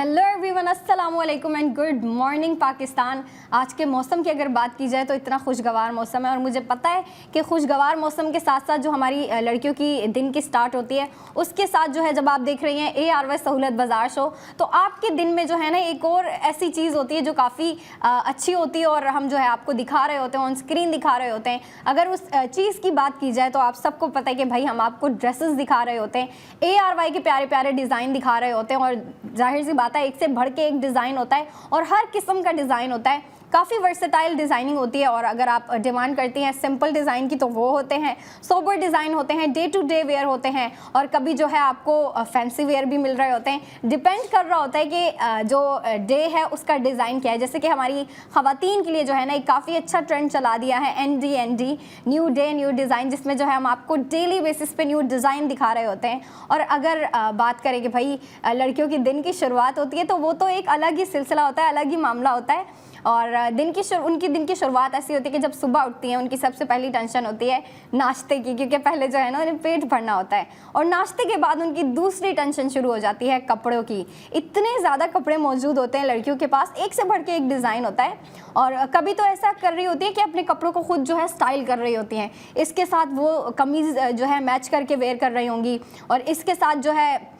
Hello everyone, अस्सलाम वालेकुम and good morning Pakistan. आज के मौसम की अगर बात की जाए तो इतना खुशगवार मौसम है और मुझे पता है कि खुशगवार मौसम के साथ साथ जो हमारी लड़कियों की दिन की स्टार्ट होती है उसके साथ जो है जब आप देख रही हैं ARY सहूलत बाज़ार शो, तो आपके दिन में जो है ना एक और ऐसी चीज़ होती है जो काफ़ी अच्छी होती है और हम जो है आपको दिखा रहे होते हैं, ऑन स्क्रीन दिखा रहे होते हैं। अगर उस चीज़ की बात की जाए तो आप सबको पता है कि भाई हम आपको ड्रेसेस दिखा रहे होते हैं, ARY के प्यारे प्यारे डिज़ाइन दिखा रहे होते हैं और जाहिर सी बात है एक से बढ़ के एक डिज़ाइन होता है और हर किस्म का डिज़ाइन होता है। काफ़ी वर्सेटाइल डिज़ाइनिंग होती है और अगर आप डिमांड करती हैं सिंपल डिज़ाइन की तो वो होते हैं, सोबर डिज़ाइन होते हैं, डे टू डे वेयर होते हैं और कभी जो है आपको फैंसी वेयर भी मिल रहे होते हैं। डिपेंड कर रहा होता है कि जो डे है उसका डिज़ाइन क्या है। जैसे कि हमारी ख़वातीन के लिए जो है ना एक काफ़ी अच्छा ट्रेंड चला दिया है ND new day new design, जिसमें जो है हम आपको डेली बेसिस पे न्यू डिज़ाइन दिखा रहे होते हैं। और अगर बात करें कि भाई लड़कियों की दिन की शुरुआत होती है तो वो तो एक अलग ही सिलसिला होता है, अलग ही मामला होता है। और उनकी दिन की शुरुआत ऐसी होती है कि जब सुबह उठती हैं उनकी सबसे पहली टेंशन होती है नाश्ते की, क्योंकि पहले जो है ना उन्हें पेट भरना होता है और नाश्ते के बाद उनकी दूसरी टेंशन शुरू हो जाती है कपड़ों की। इतने ज़्यादा कपड़े मौजूद होते हैं लड़कियों के पास, एक से बढ़ के एक डिज़ाइन होता है और कभी तो ऐसा कर रही होती है कि अपने कपड़ों को खुद जो है स्टाइल कर रही होती हैं। इसके साथ वो कमीज़ जो है मैच करके वेयर कर रही होंगी और इसके साथ जो है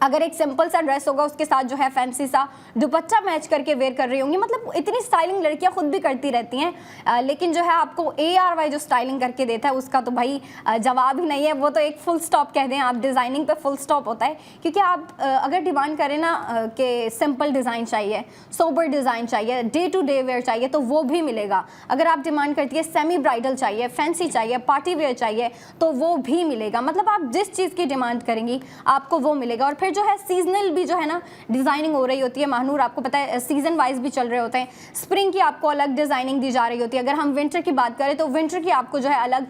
अगर एक सिंपल सा ड्रेस होगा उसके साथ जो है फैंसी सा दुपट्टा मैच करके वेयर कर रही होंगी। मतलब इतनी स्टाइलिंग लड़कियां खुद भी करती रहती हैं, लेकिन जो है आपको ARY जो स्टाइलिंग करके देता है उसका तो भाई जवाब ही नहीं है। वो तो एक फुल स्टॉप कह दें आप, डिज़ाइनिंग पे फुल स्टॉप होता है। क्योंकि आप अगर डिमांड करें ना कि सिंपल डिज़ाइन चाहिए, सोबर डिज़ाइन चाहिए, डे टू डे वेयर चाहिए तो वो भी मिलेगा। अगर आप डिमांड करती है सेमी ब्राइडल चाहिए, फैंसी चाहिए, पार्टी वेयर चाहिए तो वो भी मिलेगा। मतलब आप जिस चीज़ की डिमांड करेंगी आपको वो मिलेगा। और फिर जो है सीजनल भी जो है ना डिज़ाइनिंग हो रही होती है। महानूर आपको पता है सीजन वाइज भी चल रहे होते हैं। स्प्रिंग की आपको अलग डिज़ाइनिंग दी जा रही होती है। अगर हम विंटर की बात करें तो विंटर की आपको जो है अलग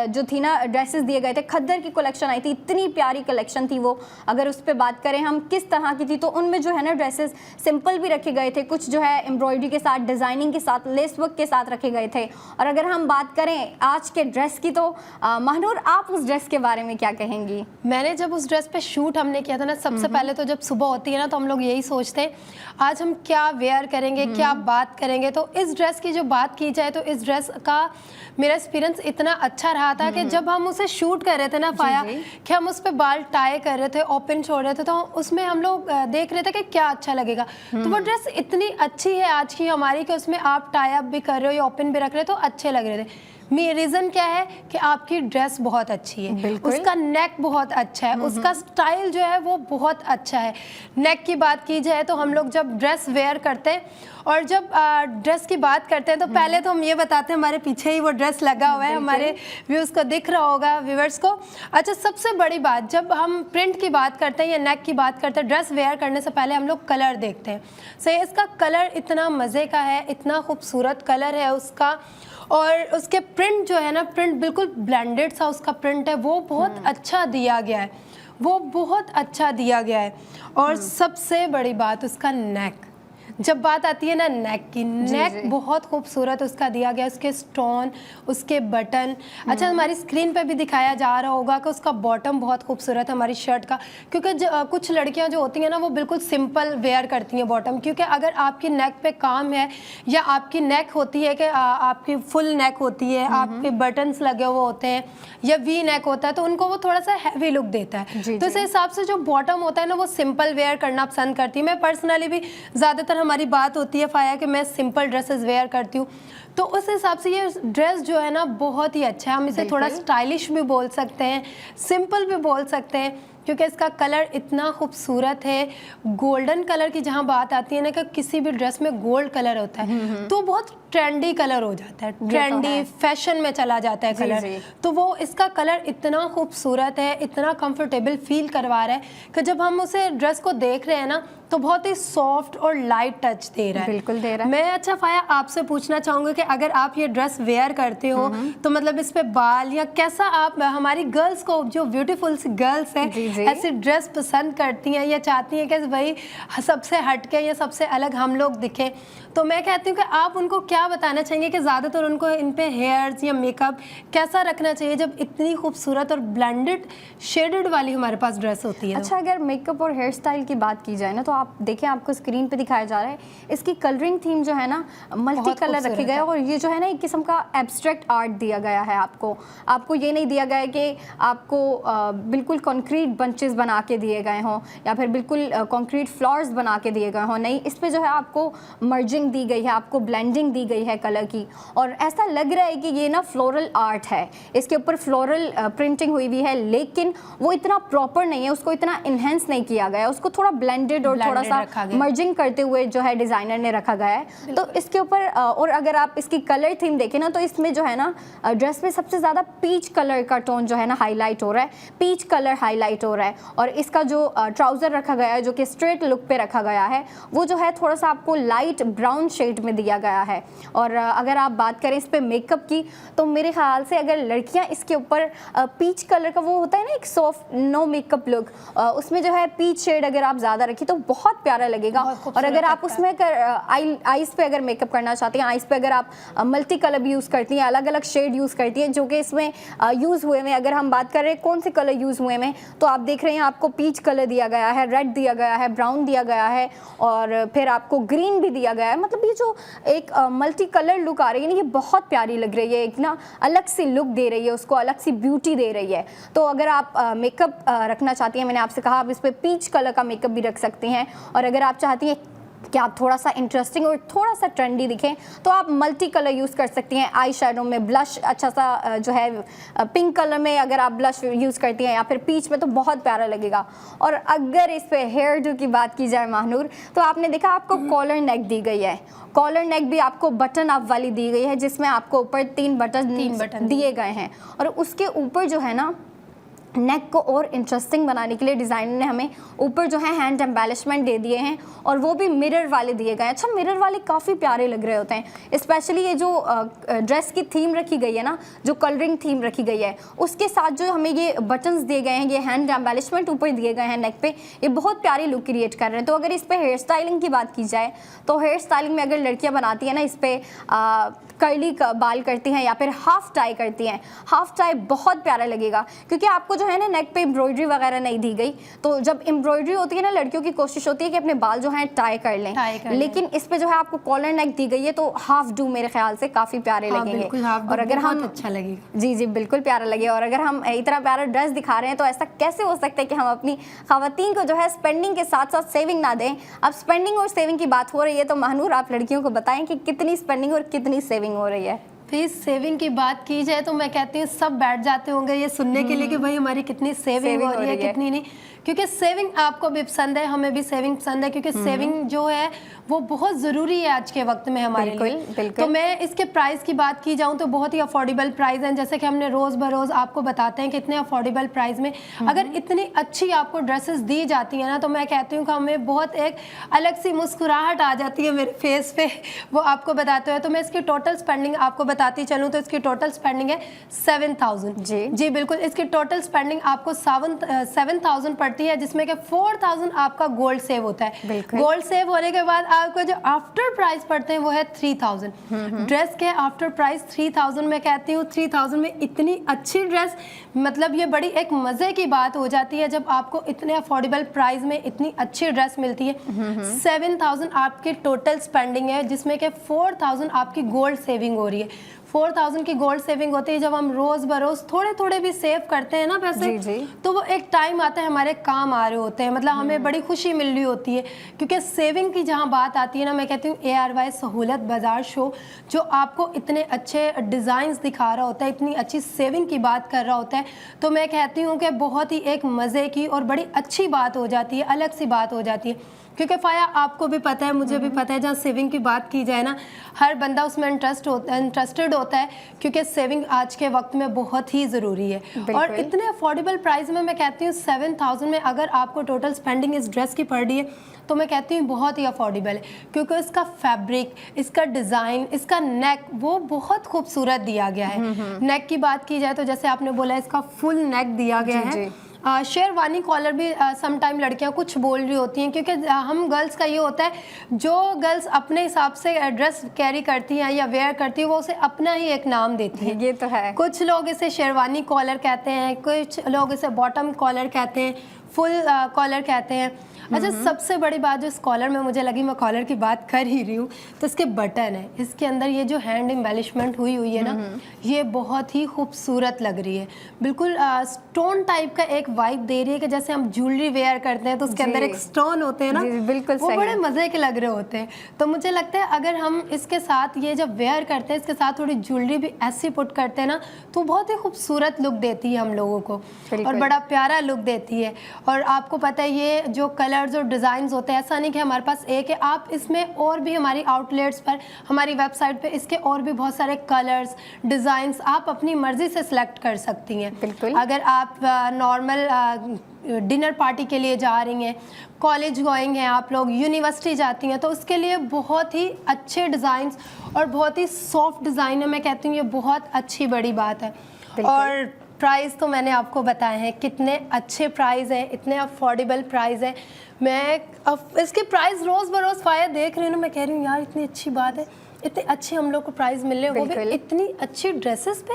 जो थी ना ड्रेसेस दिए गए थे। खद्दर की कलेक्शन आई थी, इतनी प्यारी कलेक्शन थी वो। अगर उस पर बात करें हम किस तरह की थी तो उनमें जो है ना ड्रेसेस सिंपल भी रखे गए थे, कुछ जो है एम्ब्रॉयडरी के साथ, डिज़ाइनिंग के साथ, लेस वर्क के साथ रखे गए थे। और अगर हम बात करें आज के ड्रेस की तो महानूर आप उस ड्रेस के बारे में क्या कहेंगी? मैंने जब उस ड्रेस पे शूट हमने किया था ना, सबसे पहले तो जब सुबह होती है ना तो हम लोग यही सोचते हैं आज हम क्या वेयर करेंगे, क्या बात करेंगे। तो इस ड्रेस की जो बात की जाए तो इस ड्रेस का मेरा एक्सपीरियंस इतना अच्छा रहा था कि जब हम उसे शूट कर रहे थे ना फाया, कि हम उस पर बाल टाई कर रहे थे, ओपन छोड़ रहे थे, तो उसमें हम लोग देख रहे थे कि क्या अच्छा लगेगा। तो वो ड्रेस इतनी अच्छी है आज की हमारी कि उसमें आप टाई अप भी कर रहे हो या ओपन भी रख रहे हो तो अच्छे लग रहे थे। रीज़न क्या है कि आपकी ड्रेस बहुत अच्छी है, उसका नेक बहुत अच्छा है, उसका स्टाइल जो है वो बहुत अच्छा है। नेक की बात की जाए तो हम लोग जब ड्रेस वेयर करते हैं और जब ड्रेस की बात करते हैं तो पहले तो हम ये बताते हैं, हमारे पीछे ही वो ड्रेस लगा हुआ है, हमारे व्यूज़ को दिख रहा होगा, व्यूवर्स को। अच्छा, सबसे बड़ी बात जब हम प्रिंट की बात करते हैं या नेक की बात करते हैं, ड्रेस वेयर करने से पहले हम लोग कलर देखते हैं। सही, इसका कलर इतना मज़े का है, इतना खूबसूरत कलर है उसका। और उसके प्रिंट जो है ना, प्रिंट बिल्कुल ब्लेंडेड सा उसका प्रिंट है, वो बहुत अच्छा दिया गया है, वो बहुत अच्छा दिया गया है। और सबसे बड़ी बात उसका नेक, जब बात आती है ना नेक की, नेक बहुत खूबसूरत उसका दिया गया, उसके स्टोन, उसके बटन। अच्छा, हमारी स्क्रीन पे भी दिखाया जा रहा होगा कि उसका बॉटम बहुत खूबसूरत है हमारी शर्ट का, क्योंकि कुछ लड़कियां जो होती हैं ना वो बिल्कुल सिंपल वेयर करती हैं बॉटम, क्योंकि अगर आपकी नेक पे काम है या आपकी नेक होती है कि आपकी फुल नेक होती है, आपके बटन्स लगे हुए होते हैं या वी नेक होता है तो उनको वो थोड़ा सा हैवी लुक देता है। तो इस हिसाब से जो बॉटम होता है ना वो सिंपल वेयर करना पसंद करती है। मैं पर्सनली भी ज़्यादातर हमारी बात होती है फाया कि मैं सिंपल ड्रेसेस वेयर करती हूँ, तो उस हिसाब से ये ड्रेस जो है ना बहुत ही अच्छा है। हम इसे थोड़ा स्टाइलिश भी बोल सकते हैं, सिंपल भी बोल सकते हैं, क्योंकि इसका कलर इतना खूबसूरत है। गोल्डन कलर की जहाँ बात आती है ना कि किसी भी ड्रेस में गोल्ड कलर होता है तो बहुत ट्रेंडी कलर हो जाता है, ट्रेंडी फैशन में चला जाता है कलर। तो वो इसका कलर इतना खूबसूरत है, इतना कंफर्टेबल फील करवा रहा है कि जब हम उसे ड्रेस को देख रहे हैं ना तो बहुत ही सॉफ्ट और लाइट टच दे रहा है। बिल्कुल दे रहा है। मैं अच्छा फाया आपसे पूछना चाहूँगी कि अगर आप ये ड्रेस वेयर करते हो तो मतलब इस पे बाल या कैसा आप हमारी गर्ल्स को, जो ब्यूटीफुल सी गर्ल्स हैं, जी। ऐसी ड्रेस पसंद करती हैं या चाहती हैं कि भाई सबसे हटके या सबसे अलग हम लोग दिखें। तो मैं कहती हूँ कि आप उनको क्या बताना चाहेंगे कि ज़्यादातर उनको इन पे हेयर्स या मेकअप कैसा रखना चाहिए जब इतनी खूबसूरत और ब्लेंडेड शेडेड वाली हमारे पास ड्रेस होती है? अच्छा, अगर मेकअप और हेयर स्टाइल की बात की जाए ना, तो आप देखें, आपको स्क्रीन पे दिखाया जा रहा है, इसकी कलरिंग थीम जो है ना मल्टी कलर रखी गया है, और ये जो है ना एक किस्म का एब्स्ट्रैक्ट आर्ट दिया गया है आपको ये नहीं दिया गया है कि आपको बिल्कुल कॉन्क्रीट बंचेस बना के दिए गए हों या फिर बिल्कुल कॉन्क्रीट फ्लावर्स बना के दिए गए हों। नहीं, इस पे जो है आपको मर्जिंग दी गई है, आपको ब्लेंडिंग दी गई है कलर की, और ऐसा लग रहा है कि ये ना फ्लोरल आर्ट है, इसके ऊपर फ्लोरल प्रिंटिंग हुई हुई है, लेकिन वो इतना प्रॉपर नहीं है, उसको इतना इन्हेंस नहीं किया गया है, उसको थोड़ा ब्लेंडेड और थोड़ा सा मर्जिंग करते हुए जो है डिज़ाइनर ने रखा गया है। तो इसके ऊपर और अगर आप इसकी कलर थीम देखें ना, तो इसमें जो है ना ड्रेस में सबसे ज़्यादा पीच कलर का टोन जो है ना हाईलाइट हो रहा है, पीच कलर हाईलाइट हो रहा है, और इसका जो ट्राउज़र रखा गया है जो कि स्ट्रेट लुक पे रखा गया है, वो जो है थोड़ा सा आपको लाइट ब्राउन शेड में दिया गया है। और अगर आप बात करें इस पे मेकअप की, तो मेरे ख्याल से अगर लड़कियां इसके ऊपर पीच कलर का वो होता है ना एक सॉफ्ट नो मेकअप लुक, उसमें जो है पीच शेड अगर आप ज़्यादा रखी तो बहुत प्यारा लगेगा। और अगर आप उसमें आईज पे अगर मेकअप करना चाहती हैं, आईज पे अगर आप मल्टी कलर भी यूज़ करती हैं, अलग अलग शेड यूज़ करती हैं जो कि इसमें यूज़ हुए में, अगर हम बात कर रहे हैं कौन से कलर यूज़ हुए में, तो आप देख रहे हैं आपको पीच कलर दिया गया है, रेड दिया गया है, ब्राउन दिया गया है, और फिर आपको ग्रीन भी दिया गया है। मतलब ये जो एक मल्टी कलर लुक आ रही है ना, ये बहुत प्यारी लग रही है, एक ना अलग सी लुक दे रही है, उसको अलग सी ब्यूटी दे रही है। तो अगर आप मेकअप रखना चाहती हैं, मैंने आपसे कहा आप इस पर पीच कलर का मेकअप भी रख सकती हैं, और अगर आप चाहती हैं कि आप थोड़ा सा इंटरेस्टिंग और थोड़ा सा ट्रेंडी दिखें, तो आप मल्टी कलर यूज़ कर सकती हैं। आई शेडो में ब्लश अच्छा सा जो है पिंक कलर में अगर आप ब्लश यूज़ करती हैं, या फिर पीच में, तो बहुत प्यारा लगेगा। और अगर इस पे हेयर डू की बात की जाए महानूर, तो आपने देखा आपको कॉलर नेक दी गई है, कॉलर नेक भी आपको बटन अप वाली दी गई है, जिसमें आपको ऊपर तीन बटन दिए गए हैं, और उसके ऊपर जो है ना नेक को और इंटरेस्टिंग बनाने के लिए डिज़ाइनर ने हमें ऊपर जो है हैंड एम्बेलिशमेंट दे दिए हैं, और वो भी मिरर वाले दिए गए हैं। अच्छा, मिरर वाले काफ़ी प्यारे लग रहे होते हैं, स्पेशली ये जो ड्रेस की थीम रखी गई है ना, जो कलरिंग थीम रखी गई है, उसके साथ जो हमें ये बटन्स दिए गए हैं, ये हैंड एम्बेलिशमेंट ऊपर दिए गए हैं नेक पे, ये बहुत प्यारी लुक क्रिएट कर रहे हैं। तो अगर इस पर हेयर स्टाइलिंग की बात की जाए, तो हेयर स्टाइलिंग में अगर लड़कियाँ बनाती हैं ना, इस पर कर्ली बाल करती हैं या फिर हाफ टाई करती हैं, हाफ टाई बहुत प्यारा लगेगा, क्योंकि आपको जो है ना नेक पे एम्ब्रॉयडरी वगैरह नहीं दी गई। तो जब एम्ब्रॉयडरी होती है ना, लड़कियों की कोशिश होती है कि अपने बाल जो हैं टाई कर लें, लेकिन इस पे जो है आपको कॉलर नेक दी गई है, तो हाफ डू मेरे ख्याल से काफ़ी प्यारे लगेंगे। और अगर हम अच्छा लगेगा, जी जी बिल्कुल प्यारा लगे, और अगर हम इतना प्यारा ड्रेस दिखा रहे हैं, तो ऐसा कैसे हो सकता है कि हम अपनी ख़वातीन को जो है स्पेंडिंग के साथ साथ सेविंग ना दें। अब स्पेंडिंग और सेविंग की बात हो रही है, तो महानूर आप लड़कियों को बताएं कि कितनी स्पेंडिंग और कितनी सेविंग हो रही है। फिर सेविंग की बात की जाए तो मैं कहती हूँ सब बैठ जाते होंगे ये सुनने के लिए कि भाई हमारी कितनी सेविंग हो रही है, कितनी नहीं, क्योंकि सेविंग आपको भी पसंद है, हमें भी सेविंग पसंद है, क्योंकि सेविंग जो है वो बहुत ज़रूरी है आज के वक्त में हमारे लिए। तो मैं इसके प्राइस की बात की जाऊँ तो बहुत ही अफोर्डेबल प्राइस हैं, जैसे कि हमने रोज़ बरोज़ आपको बताते हैं कि इतने अफोर्डेबल प्राइस में अगर इतनी अच्छी आपको ड्रेसेस दी जाती हैं ना, तो मैं कहती हूँ कि हमें बहुत एक अलग सी मुस्कुराहट आ जाती है मेरे फेस पे वो आपको बताते हुए। तो मैं इसकी टोटल स्पेंडिंग आपको बताती चलूँ तो इसकी टोटल स्पेंडिंग है 7000। जी बिल्कुल, इसकी टोटल स्पेंडिंग आपको 7000 पड़ती है, जिसमें कि 4000 आपका गोल्ड सेव होता है। गोल्ड सेव होने के बाद आपको जो आफ्टर प्राइस पड़ते हैं वो है 3000। ड्रेस के आफ्टर प्राइस 3000। मैं कहती हूँ 3000 में इतनी अच्छी ड्रेस, मतलब ये बड़ी एक मज़े की बात हो जाती है जब आपको इतने अफोर्डेबल प्राइस में इतनी अच्छी ड्रेस मिलती है। 7000 आपकी टोटल स्पेंडिंग है, जिसमें कि 4000 आपकी गोल्ड सेविंग हो रही है। 4000 की गोल्ड सेविंग होती है। जब हम रोज़ बरोज़ थोड़े थोड़े भी सेव करते हैं ना पैसे, तो वो एक टाइम आता है हमारे काम आ रहे होते हैं, मतलब हमें बड़ी खुशी मिल रही होती है। क्योंकि सेविंग की जहाँ बात आती है ना, मैं कहती हूँ ARY सहूलत बाज़ार शो जो आपको इतने अच्छे डिज़ाइंस दिखा रहा होता है, इतनी अच्छी सेविंग की बात कर रहा होता है, तो मैं कहती हूँ कि बहुत ही एक मज़े की और बड़ी अच्छी बात हो जाती है, अलग सी बात हो जाती है। क्योंकि फ़ाया आपको भी पता है, मुझे भी पता है, जहाँ सेविंग की बात की जाए ना, हर बंदा उसमें इंटरेस्टेड होता है, क्योंकि सेविंग आज के वक्त में बहुत ही ज़रूरी है। और इतने अफोर्डेबल प्राइस में मैं कहती हूँ 7000 में अगर आपको टोटल स्पेंडिंग इस ड्रेस की पड़ रही है, तो मैं कहती हूँ बहुत ही अफोर्डेबल है, क्योंकि इसका फैब्रिक, इसका डिज़ाइन, इसका नेक वो बहुत खूबसूरत दिया गया है। नेक की बात की जाए तो जैसे आपने बोला इसका फुल नेक दिया गया है, शेरवानी कॉलर भी सम टाइम लड़कियां कुछ बोल रही होती हैं, क्योंकि हम गर्ल्स का ये होता है, जो गर्ल्स अपने हिसाब से ड्रेस कैरी करती हैं या वेयर करती हैं वो उसे अपना ही एक नाम देती है। ये तो है। कुछ लोग इसे शेरवानी कॉलर कहते हैं, कुछ लोग इसे बॉटम कॉलर कहते हैं, फुल कॉलर कहते हैं। अच्छा, सबसे बड़ी बात जो इस कॉलर में मुझे लगी, मैं कॉलर की बात कर ही रही हूँ, तो इसके बटन है, इसके अंदर ये जो हैंड एम्बेलिशमेंट हुई है ना, ये बहुत ही खूबसूरत लग रही है। बिल्कुल स्टोन टाइप का एक वाइब दे रही है कि जैसे हम ज्वेलरी वेयर करते हैं तो उसके अंदर एक स्टोन होते हैं ना, बिल्कुल वो बड़े मज़े के लग रहे होते हैं। तो मुझे लगता है अगर हम इसके साथ ये जब वेयर करते हैं, इसके साथ थोड़ी ज्वेलरी भी ऐसी पुट करते हैं ना, तो बहुत ही खूबसूरत लुक देती है हम लोगों को और बड़ा प्यारा लुक देती है। और आपको पता है ये जो कलर्स और डिज़ाइंस होते हैं, ऐसा नहीं कि हमारे पास एक है, आप इसमें और भी हमारी आउटलेट्स पर, हमारी वेबसाइट पे इसके और भी बहुत सारे कलर्स, डिज़ाइंस आप अपनी मर्ज़ी से सिलेक्ट कर सकती हैं। बिल्कुल। अगर आप नॉर्मल डिनर पार्टी के लिए जा रही हैं, कॉलेज गोइंग हैं आप लोग, यूनिवर्सिटी जाती हैं, तो उसके लिए बहुत ही अच्छे डिज़ाइंस और बहुत ही सॉफ्ट डिज़ाइन है। मैं कहती हूँ ये बहुत अच्छी बड़ी बात है। और प्राइस तो मैंने आपको बताए हैं, कितने अच्छे प्राइस हैं, इतने अफोर्डेबल प्राइस हैं। मैं इसके प्राइस रोज़ बरोज़ फायर देख रही हूँ ना, मैं कह रही हूँ यार इतनी अच्छी बात है, इतने अच्छे हम लोग को प्राइस मिल रहे हैं, वो भी इतनी अच्छी ड्रेसेस पे,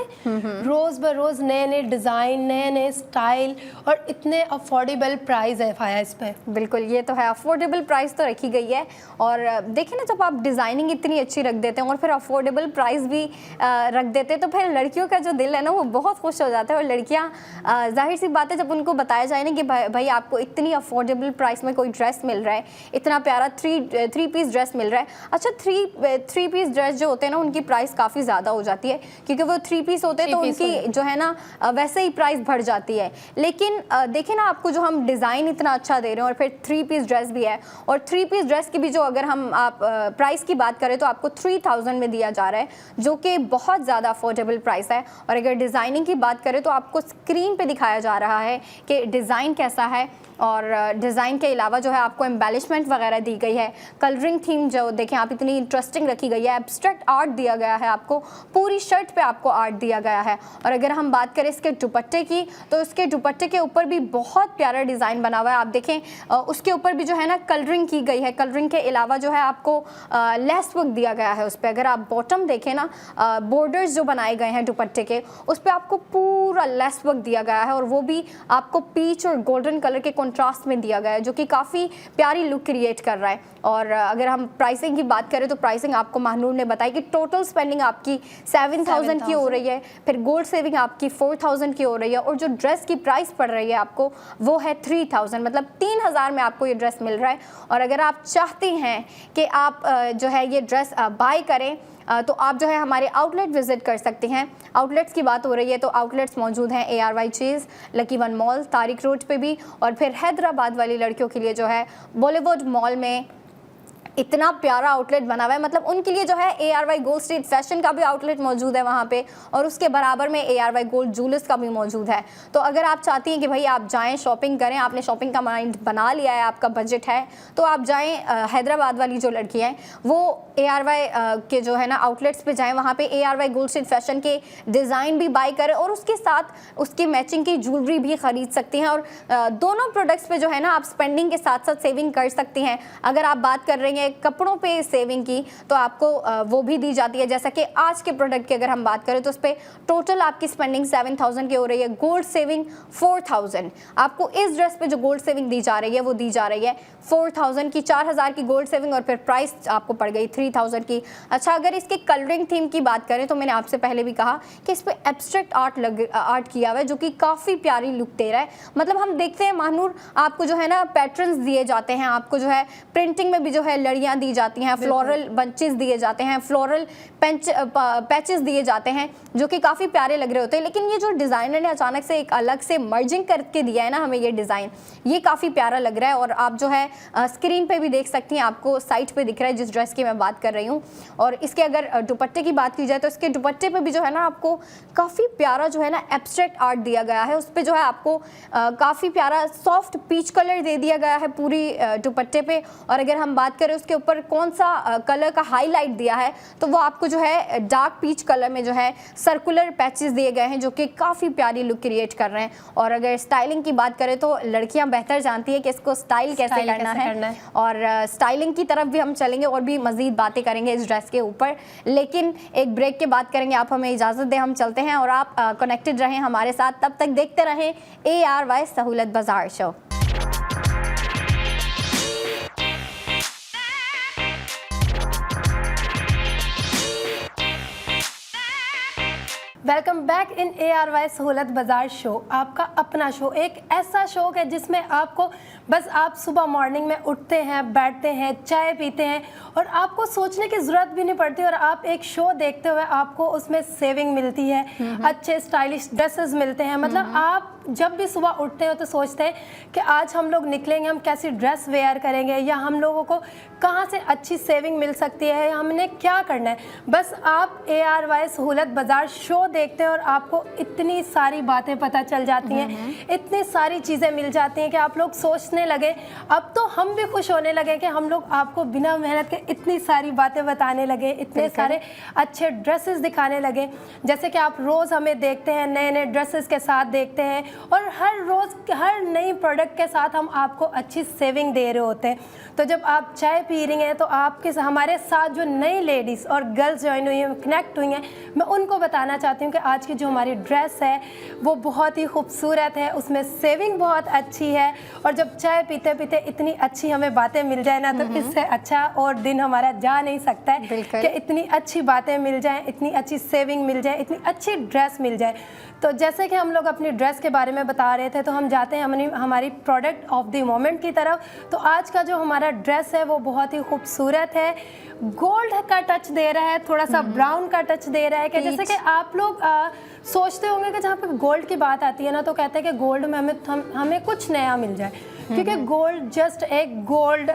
रोज़ बरोज़ नए नए डिज़ाइन, नए नए स्टाइल और इतने अफोर्डेबल प्राइस है फायर्स पे। बिल्कुल, ये तो है, अफोर्डेबल प्राइस तो रखी गई है। और देखिए ना, जब आप डिज़ाइनिंग इतनी अच्छी रख देते हैं और फिर अफोर्डेबल प्राइस भी रख देते हैं, तो फिर लड़कियों का जो दिल है ना वो बहुत खुश हो जाता है। और लड़कियाँ जाहिर सी बात है, जब उनको बताया जाए ना कि भाई आपको इतनी अफोर्डेबल प्राइस में कोई ड्रेस मिल रहा है, इतना प्यारा थ्री पीस ड्रेस मिल रहा है। अच्छा, थ्री पीस ड्रेस जो होते हैं ना उनकी प्राइस काफ़ी ज़्यादा हो जाती है, क्योंकि वो 3 पीस होते हैं, तो उनकी जो है ना वैसे ही प्राइस बढ़ जाती है। लेकिन देखिए ना, आपको जो हम डिज़ाइन इतना अच्छा दे रहे हैं और फिर 3 पीस ड्रेस भी है, और 3 पीस ड्रेस की भी जो अगर हम आप प्राइस की बात करें तो आपको 3000 में दिया जा रहा है, जो कि बहुत ज़्यादा अफोर्डेबल प्राइस है। और अगर डिज़ाइनिंग की बात करें तो आपको स्क्रीन पे दिखाया जा रहा है कि डिज़ाइन कैसा है, और डिज़ाइन के अलावा जो है आपको एम्बेलिशमेंट वगैरह दी गई है। कलरिंग थीम जो देखें आप इतनी इंटरेस्टिंग रखी गई है, एब्स्ट्रैक्ट आर्ट दिया गया है, आपको पूरी शर्ट पे आपको आर्ट दिया गया है। और अगर हम बात करें इसके दुपट्टे की, तो इसके दुपट्टे के ऊपर भी बहुत प्यारा डिज़ाइन बना हुआ है। आप देखें उसके ऊपर भी जो है ना कलरिंग की गई है। कलरिंग के अलावा जो है आपको लेस वर्क दिया गया है उस पर। अगर आप बॉटम देखें ना, बॉर्डर्स जो बनाए गए हैं दुपट्टे के, उस पर आपको पूरा लेस वर्क दिया गया है, और वो भी आपको पीच और गोल्डन कलर के कंट्रास्ट में दिया गया है, जो कि काफ़ी प्यारी लुक क्रिएट कर रहा है। और अगर हम प्राइसिंग की बात करें तो प्राइसिंग आपको महानूर ने बताई कि टोटल स्पेंडिंग आपकी 7000 की हो रही है, फिर गोल्ड सेविंग आपकी 4000 की हो रही है, और जो ड्रेस की प्राइस पड़ रही है आपको वो है 3000, मतलब 3000 में आपको ये ड्रेस मिल रहा है। और अगर आप चाहते हैं कि आप जो है ये ड्रेस बाय करें, तो आप जो है हमारे आउटलेट विजिट कर सकते हैं। आउटलेट्स की बात हो रही है तो आउटलेट्स मौजूद हैं ARY चीज़, lucky one mall, Tariq road पे भी, और फिर हैदराबाद वाली लड़कियों के लिए जो है बॉलीवुड मॉल में इतना प्यारा आउटलेट बना हुआ है। मतलब उनके लिए जो है ARY गोल्ड स्ट्रीट फैशन का भी आउटलेट मौजूद है वहाँ पे, और उसके बराबर में ARY गोल्ड ज्वेलर्स का भी मौजूद है। तो अगर आप चाहती हैं कि भाई आप जाएं शॉपिंग करें, आपने शॉपिंग का माइंड बना लिया है, आपका बजट है, तो आप जाएं हैदराबाद वाली जो लड़की हैं वो ARY के जो है ना आउटलेट्स पे जाएं, वहाँ पे ARY गोल्ड स्ट्रीट फैशन के डिज़ाइन भी बाय करें और उसके साथ उसकी मैचिंग की ज्वेलरी भी ख़रीद सकती हैं। और दोनों प्रोडक्ट्स पे जो है ना आप स्पेंडिंग के साथ साथ सेविंग कर सकती हैं। अगर आप बात कर रही हैं कपड़ों पे सेविंग की, तो आपको वो भी दी जाती है। जैसा कि आज के प्रोडक्ट की अगर हम बात करें तो उस पर टोटल आपकी स्पेंडिंग 7000 की हो रही है, गोल्ड सेविंग 4000। आपको इस ड्रेस पे जो गोल्ड सेविंग दी जा रही है वो दी जा रही है 4000 की, 4000 की गोल्ड सेविंग, और फिर प्राइस आपको पड़ गई 3000 की। अच्छा, अगर इसके कलरिंग थीम की बात करें तो मैंने आपसे पहले भी कहा कि इस पर एब्स्ट्रैक्ट आर्ट किया हुआ है, जो कि काफ़ी प्यारी लुक दे रहा है। मतलब हम देखते हैं महानूर, आपको जो है ना पैटर्न्स दिए जाते हैं, आपको जो है प्रिंटिंग में भी जो है लड़ियाँ दी जाती हैं, फ्लोरल बंचेस दिए जाते हैं, फ्लोरल पैचेस दिए जाते हैं, जो कि काफ़ी प्यारे लग रहे होते हैं। लेकिन ये जो डिज़ाइनर ने अचानक से एक अलग से मर्जिंग करके दिया है ना हमें ये डिज़ाइन, ये काफ़ी प्यारा लग रहा है। और आप जो है स्क्रीन पे भी देख सकती हैं, आपको साइट पे दिख रहा है जिस ड्रेस की मैं बात कर रही हूँ। और इसके अगर दुपट्टे की बात की जाए तो इसके दुपट्टे पे भी जो है ना आपको काफ़ी प्यारा जो है ना एब्स्ट्रैक्ट आर्ट दिया गया है। उस पर जो है आपको काफ़ी प्यारा सॉफ्ट पीच कलर दे दिया गया है पूरी दुपट्टे पे। और अगर हम बात करें उसके ऊपर कौन सा कलर का हाईलाइट दिया है, तो वो आपको जो है डार्क पीच कलर में जो है सर्कुलर पैचेस दिए गए हैं जो कि काफ़ी प्यारी लुक क्रिएट कर रहे हैं। और अगर स्टाइलिंग की बात करें तो लड़कियां बेहतर जानती है कि इसको स्टाइल कैसे करना है और स्टाइलिंग की तरफ भी हम चलेंगे और भी मज़ीद बातें करेंगे इस ड्रेस के ऊपर। लेकिन एक ब्रेक के बाद करेंगे, आप हमें इजाज़त दें, हम चलते हैं और आप कनेक्टेड रहें हमारे साथ। तब तक देखते रहें ARY सहूलत बाजार show. Welcome back in ARY सहूलत बाजार शो, आपका अपना शो, एक ऐसा शो है जिसमें आपको बस आप सुबह मॉर्निंग में उठते हैं, बैठते हैं, चाय पीते हैं और आपको सोचने की ज़रूरत भी नहीं पड़ती और आप एक शो देखते हुए आपको उसमें सेविंग मिलती है, अच्छे स्टाइलिश ड्रेसेस मिलते हैं। मतलब आप जब भी सुबह उठते हो तो सोचते हैं कि आज हम लोग निकलेंगे, हम कैसी ड्रेस वेयर करेंगे या हम लोगों को कहाँ से अच्छी सेविंग मिल सकती है या हमने क्या करना है। बस आप ARY सहूलत बाजार शो देखते हैं और आपको इतनी सारी बातें पता चल जाती हैं, इतनी सारी चीज़ें मिल जाती हैं कि आप लोग सोचने लगे, अब तो हम भी खुश होने लगे कि हम लोग आपको बिना मेहनत के इतनी सारी बातें बताने लगे, इतने सारे अच्छे ड्रेसेस दिखाने लगे। जैसे कि आप रोज़ हमें देखते हैं नए नए ड्रेसेस के साथ देखते हैं और हर रोज़ हर नई प्रोडक्ट के साथ हम आपको अच्छी सेविंग दे रहे होते हैं। तो जब आप चाय पी रही हैं तो आपके हमारे साथ जो नई लेडीज़ और गर्ल्स ज्वाइन हुई हैं, कनेक्ट हुई हैं, मैं उनको बताना चाहती हूँ कि आज की जो हमारी ड्रेस है वो बहुत ही खूबसूरत है, उसमें सेविंग बहुत अच्छी है और जब चाय पीते पीते इतनी अच्छी हमें बातें मिल जाए ना, तो इससे अच्छा और दिन हमारा जा नहीं सकता है कि इतनी अच्छी बातें मिल जाएं, इतनी अच्छी सेविंग मिल जाए, इतनी अच्छी ड्रेस मिल जाए। तो जैसे कि हम लोग अपनी ड्रेस के बारे में बता रहे थे, तो हम जाते हैं हमारी प्रोडक्ट ऑफ द मोमेंट की तरफ। तो आज का जो हमारा ड्रेस है वो बहुत ही खूबसूरत है, गोल्ड का टच दे रहा है, थोड़ा सा ब्राउन का टच दे रहा है कि जैसे कि आप लोग सोचते होंगे कि जहाँ पे गोल्ड की बात आती है ना, तो कहते हैं कि गोल्ड में हमें कुछ नया मिल जाए, क्योंकि गोल्ड जस्ट एक गोल्ड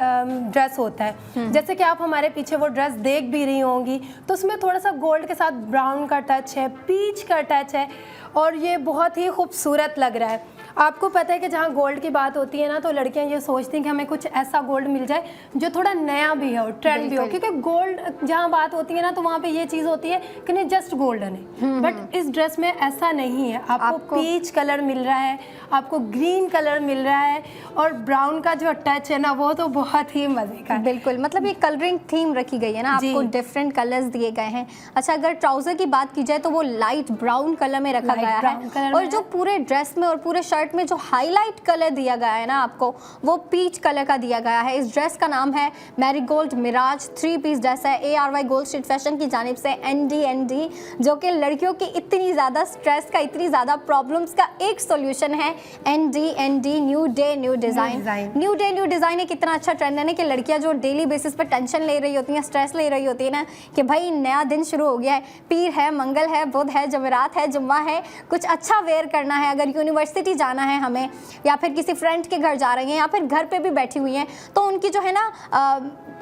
ड्रेस होता है। जैसे कि आप हमारे पीछे वो ड्रेस देख भी रही होंगी, तो उसमें थोड़ा सा गोल्ड के साथ ब्राउन का टच है, पीच का टच है और ये बहुत ही खूबसूरत लग रहा है। आपको पता है कि जहाँ गोल्ड की बात होती है ना, तो लड़कियाँ ये सोचती हैं कि हमें कुछ ऐसा गोल्ड मिल जाए जो थोड़ा नया भी हो, ट्रेंड भी हो, क्योंकि गोल्ड जहाँ बात होती है ना, तो वहाँ पे ये चीज़ होती है कि नहीं जस्ट गोल्डन है। बट इस ड्रेस में ऐसा नहीं है, आपको पीच कलर मिल रहा है, आपको ग्रीन कलर मिल रहा है और ब्राउन का जो टच है ना, वो तो बहुत ही मजे का। बिल्कुल, मतलब ये कलरिंग थीम रखी गई है ना, आपको डिफरेंट कलर्स दिए गए हैं। अच्छा, अगर ट्राउजर की बात की जाए तो वो लाइट ब्राउन कलर में रखा गया है और जो पूरे ड्रेस में और पूरे शर्ट में जो हाईलाइट कलर दिया गया है ना आपको, वो पीच कलर का दिया गया है। इस ड्रेस का नाम है मैरीगोल्ड मिराज, 3 पीस ड्रेस है। ARY गोल्ड स्ट्रीट फैशन की जानिब से ND जो कि लड़कियों की इतनी ज़्यादा स्ट्रेस का, इतनी ज़्यादा प्रॉब्लम्स का एक सोल्यूशन है। ND new day new design. New day new design एक इतना अच्छा ट्रेंड है ना कि लड़कियां जो डेली बेसिस पर टेंशन ले रही होती हैं, स्ट्रेस ले रही होती है ना कि भाई नया दिन शुरू हो गया है, पीर है, मंगल है, बुध है, जमेरात है, जुम्मा है, कुछ अच्छा वेयर करना है, अगर यूनिवर्सिटी जाना है हमें या फिर किसी फ्रेंड के घर जा रही हैं या फिर घर पे भी बैठी हुई हैं, तो उनकी जो है ना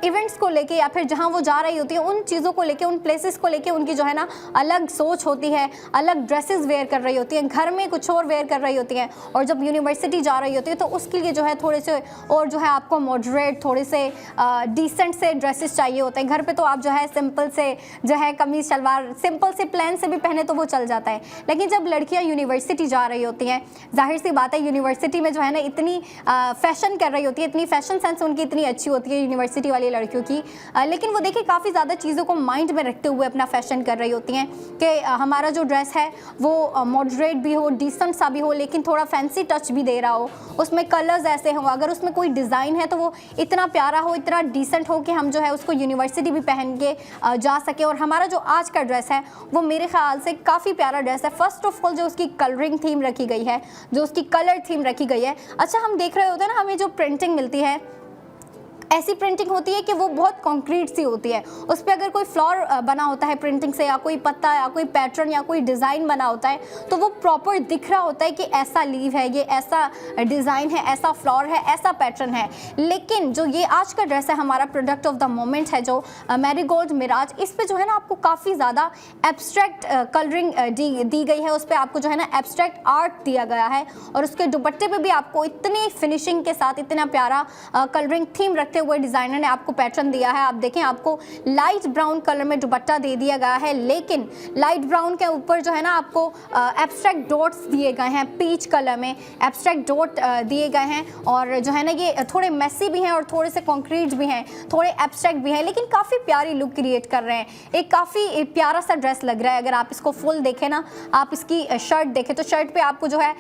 इवेंट्स को लेके या फिर जहाँ वो जा रही होती है उन चीज़ों को लेके, उन प्लेसेस को लेके उनकी जो है ना अलग सोच होती है, अलग ड्रेसेस वेयर कर रही होती हैं, घर में कुछ और वेयर कर रही होती हैं और जब यूनिवर्सिटी जा रही होती है तो उसके लिए जो है थोड़े से और जो है आपको मॉडरेट, थोड़े से डिसेंट से ड्रेसेस चाहिए होते हैं। घर पे तो आप जो है सिंपल से जो है कमीज शलवार सिंपल से प्लेन से भी पहने तो वो चल जाता है, लेकिन जब लड़कियाँ यूनिवर्सिटी जा रही होती हैं, जाहिर सी बात है यूनिवर्सिटी में जो है ना इतनी फैशन कर रही होती है, इतनी फैशन सेंस उनकी इतनी अच्छी होती है यूनिवर्सिटी वाली लड़कियों की, लेकिन वो देखिए काफ़ी ज़्यादा चीज़ों को माइंड में रखते हुए अपना फैशन कर रही होती हैं कि हमारा जो ड्रेस है वो मॉडरेट भी हो, डिसेंट सा भी हो, लेकिन थोड़ा फैंसी टच भी दे रहा हो, उसमें कलर्स ऐसे हो, अगर उसमें कोई डिज़ाइन है तो वो इतना प्यारा हो, इतना डिसेंट हो कि हम जो है उसको यूनिवर्सिटी भी पहन के जा सके। और हमारा जो आज का ड्रेस है वो मेरे ख्याल से काफ़ी प्यारा ड्रेस है। फर्स्ट ऑफ ऑल जो उसकी कलरिंग थीम रखी गई है, जो उसकी कलर थीम रखी गई है। अच्छा, हम देख रहे होते हैं ना, हमें जो प्रिंटिंग मिलती है ऐसी प्रिंटिंग होती है कि वो बहुत कॉन्क्रीट सी होती है, उस पर अगर कोई फ्लावर बना होता है प्रिंटिंग से, या कोई पत्ता या कोई पैटर्न या कोई डिज़ाइन बना होता है, तो वो प्रॉपर दिख रहा होता है कि ऐसा लीव है, ये ऐसा डिज़ाइन है, ऐसा फ्लावर है, ऐसा पैटर्न है। लेकिन जो ये आज का ड्रेस है, हमारा प्रोडक्ट ऑफ द मोमेंट है जो मैरीगोल्ड मिराज, इस पर जो है ना आपको काफ़ी ज़्यादा एब्स्ट्रैक्ट कलरिंग दी गई है, उस पर आपको जो है ना एब्स्ट्रैक्ट आर्ट दिया गया है और उसके दुपट्टे पे भी आपको इतनी फिनिशिंग के साथ इतना प्यारा कलरिंग थीम रखते हुए डिज़ाइनर ने आपको पैटर्न दिया है। आप देखें आपको लाइट ब्राउन कलर में दुपट्टा दे दिया गया है, लेकिन लाइट ब्राउन के ऊपर जो है ना आपको एब्स्ट्रैक्ट डॉट्स दिए गए हैं, पीच कलर में एब्स्ट्रैक्ट डॉट दिए गए हैं। और जो है ना ये थोड़े मेसी भी हैं और थोड़े से कॉन्क्रीट भी हैं, थोड़े एब्स्ट्रैक्ट भी हैं, लेकिन काफ़ी प्यारी लुक क्रिएट कर रहे हैं। एक काफ़ी प्यारा सा ड्रेस लग रहा है। अगर आप इसको फुल देखें ना, आप इसकी शर्ट देखें तो शर्ट पे आपको जो है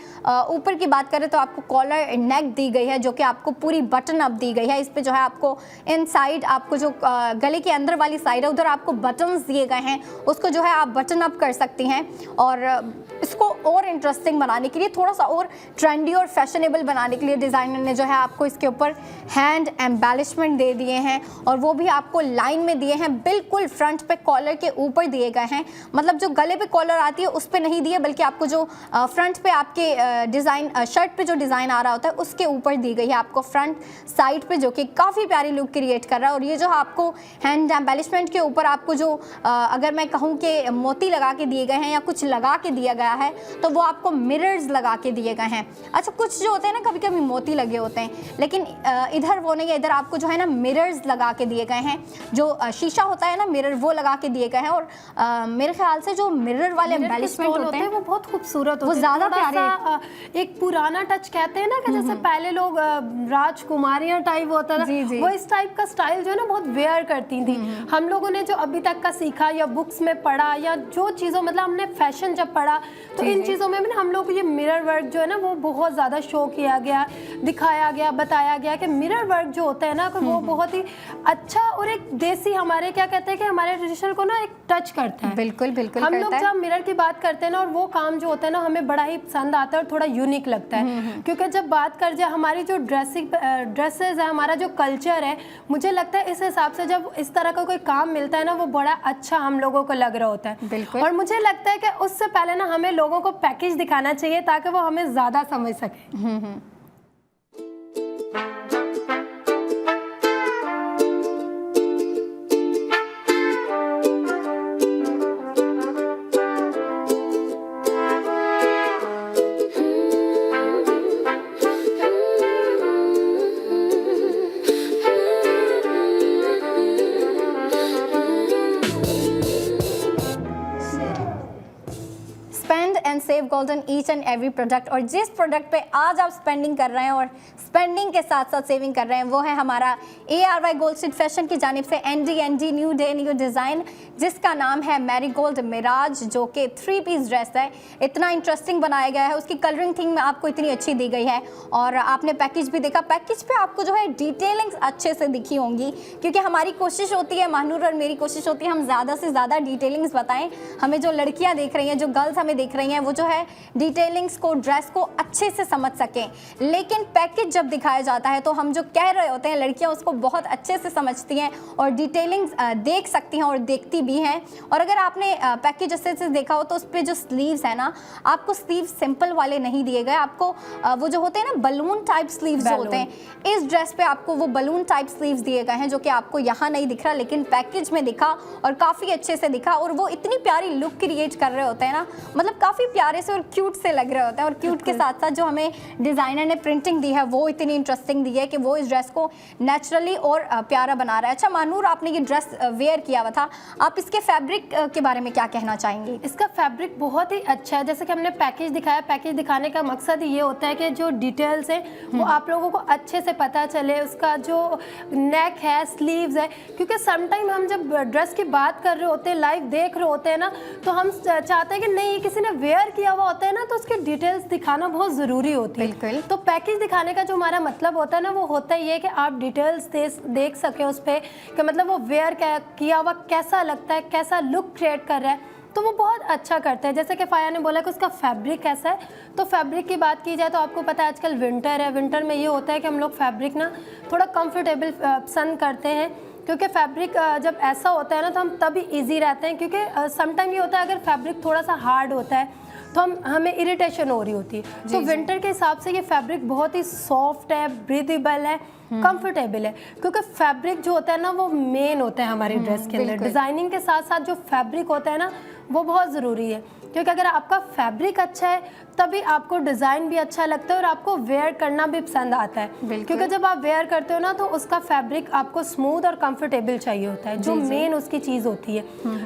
ऊपर की बात करें तो आपको कॉलर नेक दी गई है, जो कि आपको पूरी बटन अप दी गई है। इस पे जो है आपको इनसाइड आपको जो गले के अंदर वाली साइड है उधर आपको बटन्स दिए गए हैं, उसको जो है आप बटन अप कर सकती हैं। और इसको और इंटरेस्टिंग बनाने के लिए, थोड़ा सा और ट्रेंडी और फैशनेबल बनाने के लिए डिज़ाइनर ने जो है आपको इसके ऊपर हैंड एम्बेलिशमेंट दे दिए हैं, और वो भी आपको लाइन में दिए हैं, बिल्कुल फ्रंट पे कॉलर के ऊपर दिए गए हैं। मतलब जो गले पे कॉलर आती है उस पे नहीं दिए, बल्कि आपको जो फ्रंट पे आपके डिज़ाइन शर्ट पे जो डिज़ाइन आ रहा होता है उसके ऊपर दी गई है आपको फ्रंट साइड पे, जो कि काफ़ी प्यारी लुक क्रिएट कर रहा है। और ये जो आपको हैंड एम्बेलिशमेंट के ऊपर आपको जो अगर मैं कहूँ कि मोती लगा के दिए गए हैं या कुछ लगा के दिया गया है, तो वो आपको मिरर्स लगा के दिए गए हैं। अच्छा, कुछ जो होते हैं ना कभी कभी मोती लगे होते हैं, लेकिन इधर वो नहीं है, इधर आपको जो है ना मिरर्स लगा के दिए गए हैं। जो शीशा होता है ना मिरर, वो लगा के दिए गए हैं। और मेरे ख्याल से जो मिरर वाले एम्बेलिशमेंट होते हैं वो बहुत खूबसूरत होते हैं, वो ज़्यादा प्यारे, एक पुराना टच कहते हैं ना कि जैसे पहले लोग राजकुमारियां टाइप होता था, वो इस टाइप का स्टाइल जो है ना बहुत वेयर करती थी। हम लोगों ने जो अभी तक का सीखा या बुक्स में पढ़ा या जो चीज़ों मतलब हमने फैशन जब पढ़ा, तो इन चीज़ों में भी ना हम लोग को ये मिरर वर्क जो है ना वो बहुत ज़्यादा शो किया गया, दिखाया गया, बताया गया कि मिरर वर्क जो होता है ना वो बहुत ही अच्छा और एक देसी, हमारे क्या कहते हैं कि हमारे ट्रेडिशन को ना एक टच करता है। बिल्कुल बिल्कुल हम लोग जब मिरर की बात करते हैं ना, और वो काम जो होता है ना हमें बड़ा ही पसंद आता है और थोड़ा यूनिक लगता है। क्योंकि जब बात कर जाए हमारी जो ड्रेसेस है, हमारा जो कल्चर है, मुझे लगता है इस हिसाब से जब इस तरह का कोई काम मिलता है ना वो बड़ा अच्छा हम लोगों को लग रहा होता है। बिल्कुल। और मुझे लगता है कि उससे पहले ना हमें लोगों को पैकेज दिखाना चाहिए ताकि वो हमें ज़्यादा समझ सके। Save golden each and every product. और जिस प्रोडक्ट पे आज आप स्पेंडिंग कर रहे हैं और स्पेंडिंग के साथ साथ सेविंग कर रहे हैं, वो है हमारा ARY गोल्ड स्ट्रीट फैशन की जानिब से ND new day new design, जिसका नाम है मैरीगोल्ड मिराज, जो कि 3 पीस ड्रेस है। इतना इंटरेस्टिंग बनाया गया है, उसकी कलरिंग थिंग में आपको इतनी अच्छी दी गई है। और आपने पैकेज भी देखा, पैकेज पे आपको जो है डिटेलिंग्स अच्छे से दिखी होंगी, क्योंकि हमारी कोशिश होती है, महानूर और मेरी कोशिश होती है, हम ज़्यादा से ज़्यादा डिटेलिंग्स बताएं। हमें जो लड़कियाँ देख रही हैं, जो गर्ल्स हमें देख रही हैं, वो जो है डिटेलिंग्स को, ड्रेस को अच्छे से समझ सकें। लेकिन पैकेज जब दिखाया जाता है तो हम जो कह रहे होते हैं, लड़कियां उसको बहुत अच्छे से समझती हैं और डिटेलिंग्स देख सकती हैं और देखती भी हैं। और अगर आपने पैकेज अच्छे से देखा हो तो उस पर जो स्लीव्स है ना, आपको स्लीव सिंपल वाले नहीं दिए गए, आपको वो जो होते हैं ना बलून टाइप स्लीव्स जो होते हैं, इस ड्रेस पे आपको वो बलून टाइप स्लीव्स दिए गए हैं, जो कि आपको यहाँ नहीं दिख रहा लेकिन पैकेज में दिखा और काफ़ी अच्छे से दिखा। और वो इतनी प्यारी लुक क्रिएट कर रहे होते हैं ना, मतलब काफ़ी प्यारे से और क्यूट से लग रहे होते हैं। और क्यूट के साथ साथ जो हमें डिज़ाइनर ने प्रिंटिंग दी है वो इतनी इंटरेस्टिंग दी है कि वो इस ड्रेस को नेचुरली और प्यारा बना रहा है। अच्छा मानूर, आपने ये ड्रेस वेयर किया हुआ था, आप इसके फैब्रिक के बारे में क्या कहना चाहेंगे? इसका फैब्रिक बहुत ही अच्छा है। जैसे कि हमने पैकेज दिखाया, पैकेज दिखाने का मकसद ये होता है कि जो डिटेल्स है वो आप लोगों को अच्छे से पता चले, उसका जो नेक है, स्लीव्स है, क्योंकि समटाइम हम जब ड्रेस की बात कर रहे होते हैं, लाइव देख रहे होते हैं ना, तो हम चाहते हैं कि नहीं किसी ने वेयर किया हुआ होता है ना, तो उसकी डिटेल्स दिखाना बहुत ज़रूरी होती है। बिल्कुल। तो पैकेज दिखाने का जो हमारा मतलब होता है ना, वो होता ही है कि आप डिटेल्स देख सकें उस पर, कि मतलब वो वेयर किया हुआ कैसा लगता है, कैसा लुक क्रिएट कर रहा है, तो वो बहुत अच्छा करते हैं। जैसे कि फ़ाया ने बोला कि उसका फैब्रिक कैसा है, तो फैब्रिक की बात की जाए तो आपको पता है आजकल विंटर है, विंटर में ये होता है कि हम लोग फैब्रिक ना थोड़ा कंफर्टेबल पसंद करते हैं, क्योंकि फैब्रिक जब ऐसा होता है ना तो हम तभी इजी रहते हैं, क्योंकि समटाइम ये होता है अगर फैब्रिक थोड़ा सा हार्ड होता है तो हमें इरिटेशन हो रही होती है। तो विंटर के हिसाब से ये फैब्रिक बहुत ही सॉफ्ट है, ब्रीदेबल है, कंफर्टेबल है, क्योंकि फैब्रिक जो होता है ना वो मेन होता है हमारी ड्रेस के अंदर। डिज़ाइनिंग के साथ साथ जो फैब्रिक होता है ना वो बहुत ज़रूरी है। क्योंकि अगर आपका फैब्रिक अच्छा है तभी आपको डिज़ाइन भी अच्छा लगता है और आपको वेयर करना भी पसंद आता है। क्योंकि जब आप वेयर करते हो ना तो उसका फैब्रिक आपको स्मूथ और कंफर्टेबल चाहिए होता है, जो मेन उसकी चीज़ होती है।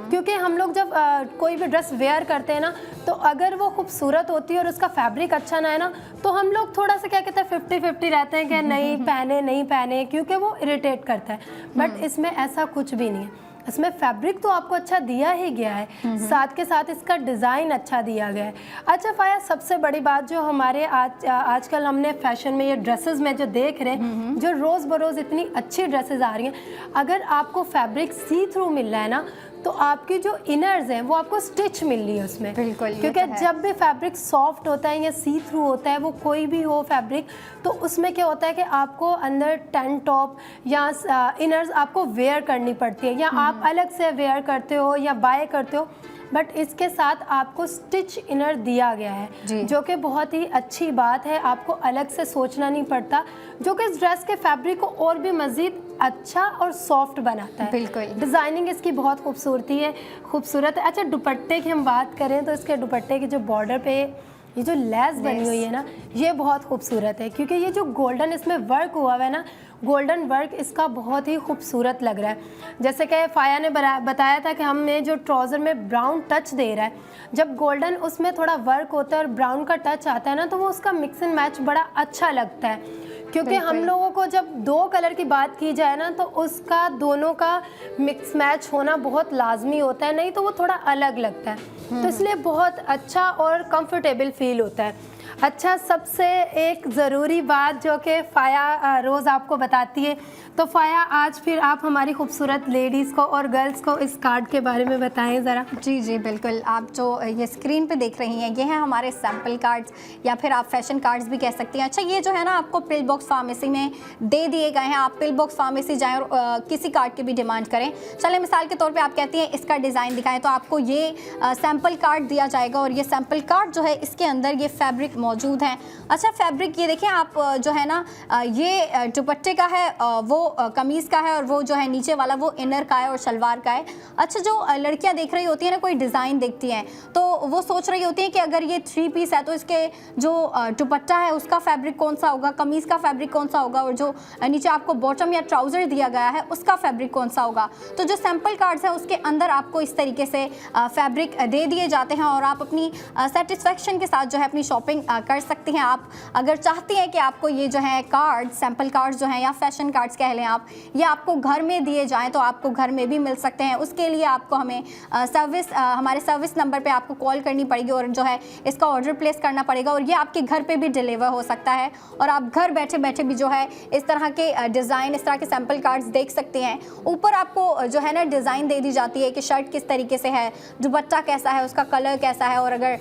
क्योंकि हम लोग जब कोई भी ड्रेस वेयर करते हैं ना तो अगर वो खूबसूरत होती है और उसका फैब्रिक अच्छा ना है ना तो हम लोग थोड़ा सा क्या कहते हैं 50-50 रहते हैं कि नहीं पहने क्योंकि वो इरिटेट करता है। बट इसमें ऐसा कुछ भी नहीं है, इसमें फैब्रिक तो आपको अच्छा दिया ही गया है, साथ के साथ इसका डिज़ाइन अच्छा दिया गया है। अच्छा फाया, सबसे बड़ी बात जो हमारे आजकल हमने फैशन में ये ड्रेसेस में जो देख रहे हैं, जो रोज़ बरोज़ इतनी अच्छी ड्रेसेस आ रही हैं, अगर आपको फैब्रिक सी थ्रू मिल रहा है ना तो आपकी जो इनर्स हैं वो आपको स्टिच मिल रही है उसमें। बिल्कुल, क्योंकि जब भी फैब्रिक सॉफ्ट होता है या सी थ्रू होता है, वो कोई भी हो फैब्रिक, तो उसमें क्या होता है कि आपको अंदर टैंक टॉप या इनर्स आपको वेयर करनी पड़ती है, या आप अलग से वेयर करते हो या बाय करते हो। बट इसके साथ आपको स्टिच इनर दिया गया है जो कि बहुत ही अच्छी बात है, आपको अलग से सोचना नहीं पड़ता, जो कि इस ड्रेस के फैब्रिक को और भी मज़ीद अच्छा और सॉफ्ट बनाता है। बिल्कुल, डिज़ाइनिंग इसकी बहुत खूबसूरत है। अच्छा, दुपट्टे की हम बात करें तो इसके दुपट्टे के जो बॉर्डर पे ये जो लेस बनी हुई है ना, ये बहुत खूबसूरत है, क्योंकि ये जो गोल्डन इसमें वर्क हुआ है ना, गोल्डन वर्क इसका बहुत ही खूबसूरत लग रहा है। जैसे कि फाया ने बताया था कि हमें जो ट्राउज़र में ब्राउन टच दे रहा है, जब गोल्डन उसमें थोड़ा वर्क होता है और ब्राउन का टच आता है ना, तो वो उसका मिक्स एंड मैच बड़ा अच्छा लगता है। क्योंकि हम लोगों को जब दो कलर की बात की जाए ना तो उसका दोनों का मिक्स मैच होना बहुत लाजमी होता है, नहीं तो वो थोड़ा अलग लगता है। तो इसलिए बहुत अच्छा और कंफर्टेबल फील होता है। अच्छा, सबसे एक ज़रूरी बात जो कि फ़ाया रोज़ आपको बताती है, तो फ़ाया आज फिर आप हमारी खूबसूरत लेडीज़ को और गर्ल्स को इस कार्ड के बारे में बताएं ज़रा। जी बिल्कुल, आप जो ये स्क्रीन पे देख रही हैं ये हैं हमारे सैम्पल कार्ड्स या फिर आप फैशन कार्ड्स भी कह सकती हैं। अच्छा, ये जो है ना आपको पिल बॉक्स फार्मेसी में दे दिए गए हैं, आप पिल बॉक्स फार्मेसी जाएँ और किसी कार्ड की भी डिमांड करें। चलें, मिसाल के तौर पर आप कहती हैं इसका डिज़ाइन दिखाएँ, तो आपको ये सैम्पल कार्ड दिया जाएगा और ये सैम्पल कार्ड जो है इसके अंदर ये फैब्रिक मौजूद हैं। अच्छा, फैब्रिक ये देखें आप, जो है ना ये दुपट्टे का है, वो कमीज़ का है, और वो जो है नीचे वाला वो इनर का है और शलवार का है। अच्छा, जो लड़कियां देख रही होती हैं ना, कोई डिज़ाइन देखती हैं तो वो सोच रही होती हैं कि अगर ये 3 पीस है तो इसके जो दुपट्टा है उसका फैब्रिक कौन सा होगा, कमीज़ का फैब्रिक कौन सा होगा, और जो नीचे आपको बॉटम या ट्राउज़र दिया गया है उसका फैब्रिक कौन सा होगा। तो जो सैम्पल कार्ड्स हैं उसके अंदर आपको इस तरीके से फैब्रिक दे दिए जाते हैं और आप अपनी सेटिस्फेक्शन के साथ जो है अपनी शॉपिंग कर सकती हैं। आप अगर चाहती हैं कि आपको ये जो है कार्ड, सैम्पल कार्ड्स जो हैं या फैशन कार्ड्स कह लें आप, ये आपको घर में दिए जाएं तो आपको घर में भी मिल सकते हैं। उसके लिए आपको हमें हमारे सर्विस नंबर पे आपको कॉल करनी पड़ेगी और जो है इसका ऑर्डर प्लेस करना पड़ेगा और ये आपके घर पे भी डिलीवर हो सकता है और आप घर बैठे बैठे भी जो है इस तरह के डिज़ाइन, इस तरह के सैम्पल कार्ड्स देख सकते हैं। ऊपर आपको जो है ना डिज़ाइन दे दी जाती है कि शर्ट किस तरीके से है, दुपट्टा कैसा है, उसका कलर कैसा है, और अगर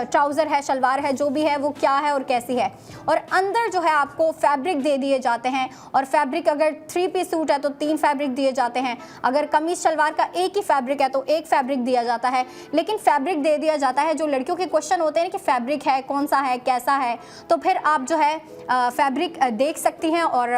ट्राउज़र है, शलवार है, जो भी है वो क्या है और कैसी है। और अंदर जो है आपको फैब्रिक दे दिए जाते हैं और फैब्रिक अगर 3 पीस सूट है तो 3 फैब्रिक दिए जाते हैं, अगर कमीज शलवार का एक ही फैब्रिक है तो 1 फैब्रिक दिया जाता है। लेकिन फैब्रिक दे दिया जाता है, जो लड़कियों के क्वेश्चन होते हैं कि फैब्रिक है कौन सा है, कैसा है, तो फिर आप जो है फैब्रिक देख सकती हैं और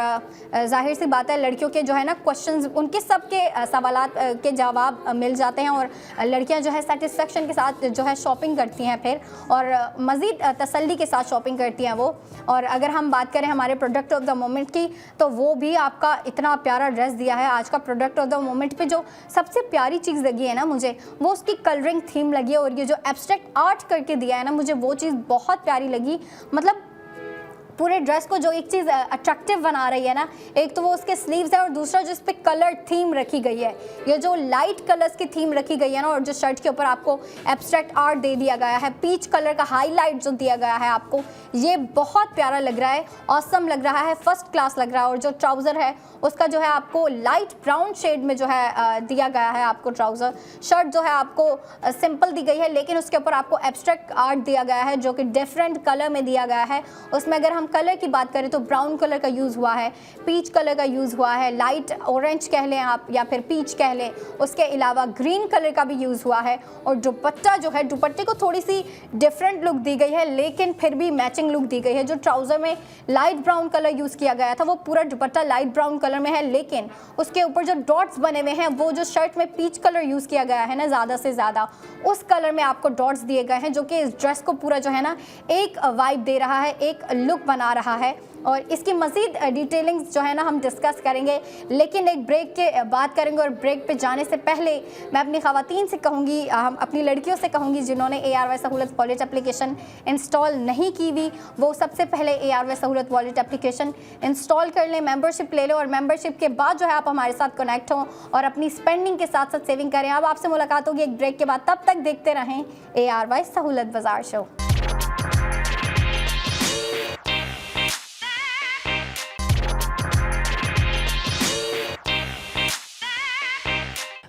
जाहिर सी बात है लड़कियों के जो है ना क्वेश्चंस, उनके सब के सवालात के जवाब मिल जाते हैं और लड़कियां जो है सेटिस्फेक्शन के साथ जो है शॉपिंग करती हैं फिर, और मज़ीद तसल्ली के साथ शॉपिंग करती हैं वो। और अगर हम बात करें हमारे प्रोडक्ट ऑफ द मोमेंट की, तो वो भी आपका इतना प्यारा ड्रेस दिया है। आज का प्रोडक्ट ऑफ द मोमेंट पे जो सबसे प्यारी चीज़ लगी है ना मुझे, वो उसकी कलरिंग थीम लगी है और ये जो एब्स्ट्रैक्ट आर्ट करके दिया है ना, मुझे वो चीज़ बहुत प्यारी लगी। मतलब पूरे ड्रेस को जो एक चीज़ अट्रैक्टिव बना रही है ना, एक तो वो उसके स्लीव्स है और दूसरा जो इस पर कलर थीम रखी गई है, ये जो लाइट कलर्स की थीम रखी गई है ना, और जो शर्ट के ऊपर आपको एब्स्ट्रैक्ट आर्ट दे दिया गया है, पीच कलर का हाईलाइट जो दिया गया है आपको, ये बहुत प्यारा लग रहा है, ऑसम लग रहा है, फर्स्ट क्लास लग रहा है। और जो ट्राउज़र है उसका जो है आपको लाइट ब्राउन शेड में जो है दिया गया है आपको ट्राउज़र। शर्ट जो है आपको सिंपल दी गई है लेकिन उसके ऊपर आपको एब्स्ट्रैक्ट आर्ट दिया गया है जो कि डिफरेंट कलर में दिया गया है। उसमें अगर हम कलर की बात करें तो ब्राउन कलर का यूज़ हुआ है, पीच कलर का यूज़ हुआ है, लाइट ऑरेंज कह लें आप या फिर पीच कह लें, उसके अलावा ग्रीन कलर का भी यूज़ हुआ है। और दुपट्टा जो है, दुपट्टे को थोड़ी सी डिफरेंट लुक दी गई है लेकिन फिर भी मैचिंग लुक दी गई है। जो ट्राउज़र में लाइट ब्राउन कलर यूज़ किया गया था वो पूरा दुपट्टा लाइट ब्राउन कलर में है, लेकिन उसके ऊपर जो डॉट्स बने हुए हैं वो जो शर्ट में पीच कलर यूज़ किया गया है ना ज़्यादा से ज़्यादा, उस कलर में आपको डॉट्स दिए गए हैं जो कि इस ड्रेस को पूरा जो है ना एक वाइब दे रहा है, एक लुक बना रहा है। और इसकी मज़ीद डिटेलिंग्स जो है ना हम डिस्कस करेंगे, लेकिन एक ब्रेक के बात करेंगे। और ब्रेक पे जाने से पहले मैं अपनी ख़वातीन से कहूँगी, हम अपनी लड़कियों से कहूँगी जिन्होंने ARY सहूलत वॉलेट एप्लीकेशन इंस्टॉल नहीं की हुई, वो सबसे पहले ARY सहूलत वॉलेट एप्लीकेशन इंस्टॉल कर लें, मेंबरशिप ले लें और मेंबरशिप के बाद जो है आप हमारे साथ कनेक्ट हों और अपनी स्पेंडिंग के साथ साथ सेविंग करें। अब आपसे मुलाकात होगी एक ब्रेक के बाद, तब तक देखते रहें ARY सहूलत बाज़ार show.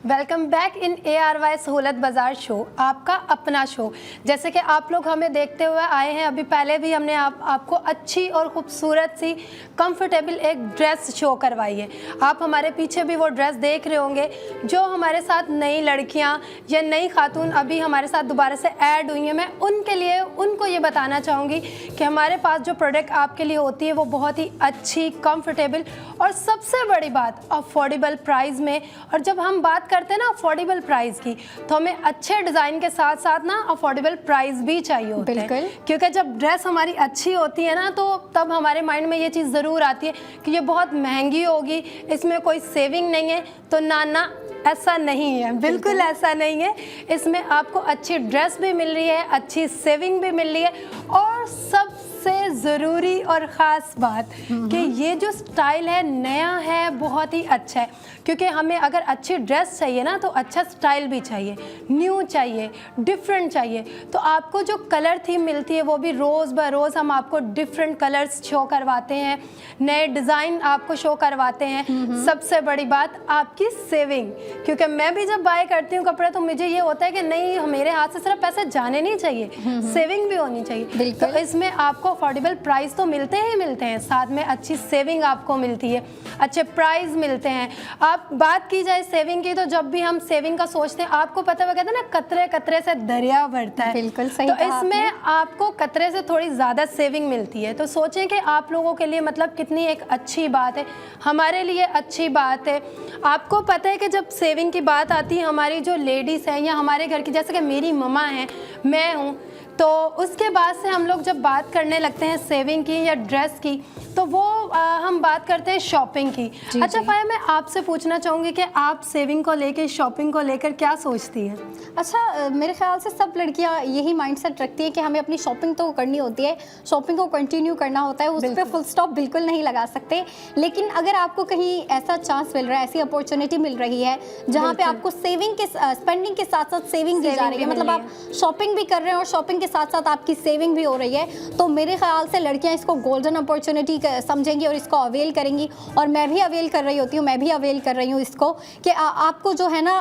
Welcome back in ARY सहूलत बाज़ार शो, आपका अपना शो। जैसे कि आप लोग हमें देखते हुए आए हैं, अभी पहले भी हमने आपको अच्छी और ख़ूबसूरत सी कंफर्टेबल एक ड्रेस शो करवाई है। आप हमारे पीछे भी वो ड्रेस देख रहे होंगे। जो हमारे साथ नई लड़कियां या नई खातून अभी हमारे साथ दोबारा से ऐड हुई हैं, मैं उनके लिए उनको ये बताना चाहूँगी कि हमारे पास जो प्रोडक्ट आपके लिए होती है वो बहुत ही अच्छी, कंफर्टेबल और सबसे बड़ी बात अफोर्डेबल प्राइस में। और जब हम बात करते हैं ना अफोर्डेबल प्राइस की, तो हमें अच्छे डिज़ाइन के साथ साथ ना अफोर्डेबल प्राइस भी चाहिए होते हैं, क्योंकि जब ड्रेस हमारी अच्छी होती है ना तो तब हमारे माइंड में ये चीज़ ज़रूर आती है कि ये बहुत महंगी होगी, इसमें कोई सेविंग नहीं है। तो ना ऐसा नहीं है, बिल्कुल ऐसा नहीं है। इसमें आपको अच्छी ड्रेस भी मिल रही है, अच्छी सेविंग भी मिल रही है और सबसे ज़रूरी और ख़ास बात कि ये जो स्टाइल है नया है, बहुत ही अच्छा है। क्योंकि हमें अगर अच्छी ड्रेस चाहिए ना तो अच्छा स्टाइल भी चाहिए, न्यू चाहिए, डिफरेंट चाहिए। तो आपको जो कलर थीम मिलती है वो भी रोज़ ब रोज़ हम आपको डिफरेंट कलर्स शो करवाते हैं, नए डिज़ाइन आपको शो करवाते हैं। सबसे बड़ी बात आपकी सेविंग, क्योंकि मैं भी जब बाय करती हूँ कपड़े तो मुझे ये होता है कि नहीं, मेरे हाथ से सिर्फ पैसे जाने नहीं चाहिए, सेविंग भी होनी चाहिए। तो इसमें आपको अफोर्डेबल प्राइस तो मिलते ही मिलते हैं, साथ में अच्छी सेविंग आपको मिलती है, अच्छे प्राइस मिलते हैं। आप बात की जाए सेविंग की, तो जब भी हम सेविंग का सोचते हैं, आपको पता है, कहते हैं ना कतरे कतरे से दरिया भरता है। बिल्कुल सही। तो इसमें आपको कतरे से थोड़ी ज़्यादा सेविंग मिलती है। तो सोचें कि आप लोगों के लिए मतलब कितनी एक अच्छी बात है, हमारे लिए अच्छी बात है। आपको पता है कि जब सेविंग की बात आती है, हमारी जो लेडीज़ हैं या हमारे घर की, जैसे कि मेरी मम्मा हैं, मैं हूँ, तो उसके बाद से हम लोग जब बात करने लगते हैं सेविंग की या ड्रेस की, तो वो हम बात करते हैं शॉपिंग की। अच्छा फाया, मैं आपसे पूछना चाहूँगी कि आप सेविंग को लेकर, शॉपिंग को लेकर क्या सोचती हैं? अच्छा, मेरे ख्याल से सब लड़कियां यही माइंडसेट रखती हैं कि हमें अपनी शॉपिंग तो करनी होती है, शॉपिंग को कंटिन्यू करना होता है, उस पर फुल स्टॉप बिल्कुल नहीं लगा सकते। लेकिन अगर आपको कहीं ऐसा चांस मिल रहा है, ऐसी अपॉर्चुनिटी मिल रही है जहाँ पे आपको सेविंग के स्पेंडिंग के साथ साथ सेविंग दी जा रही है, मतलब आप शॉपिंग भी कर रहे हैं और शॉपिंग के साथ साथ आपकी सेविंग भी हो रही है, तो मेरे ख्याल से लड़कियां इसको गोल्डन अपॉर्चुनिटी समझेंगी और इसको अवेल करेंगी। और मैं भी अवेल कर रही होती हूँ, मैं भी अवेल कर रही हूँ इसको कि आपको जो है ना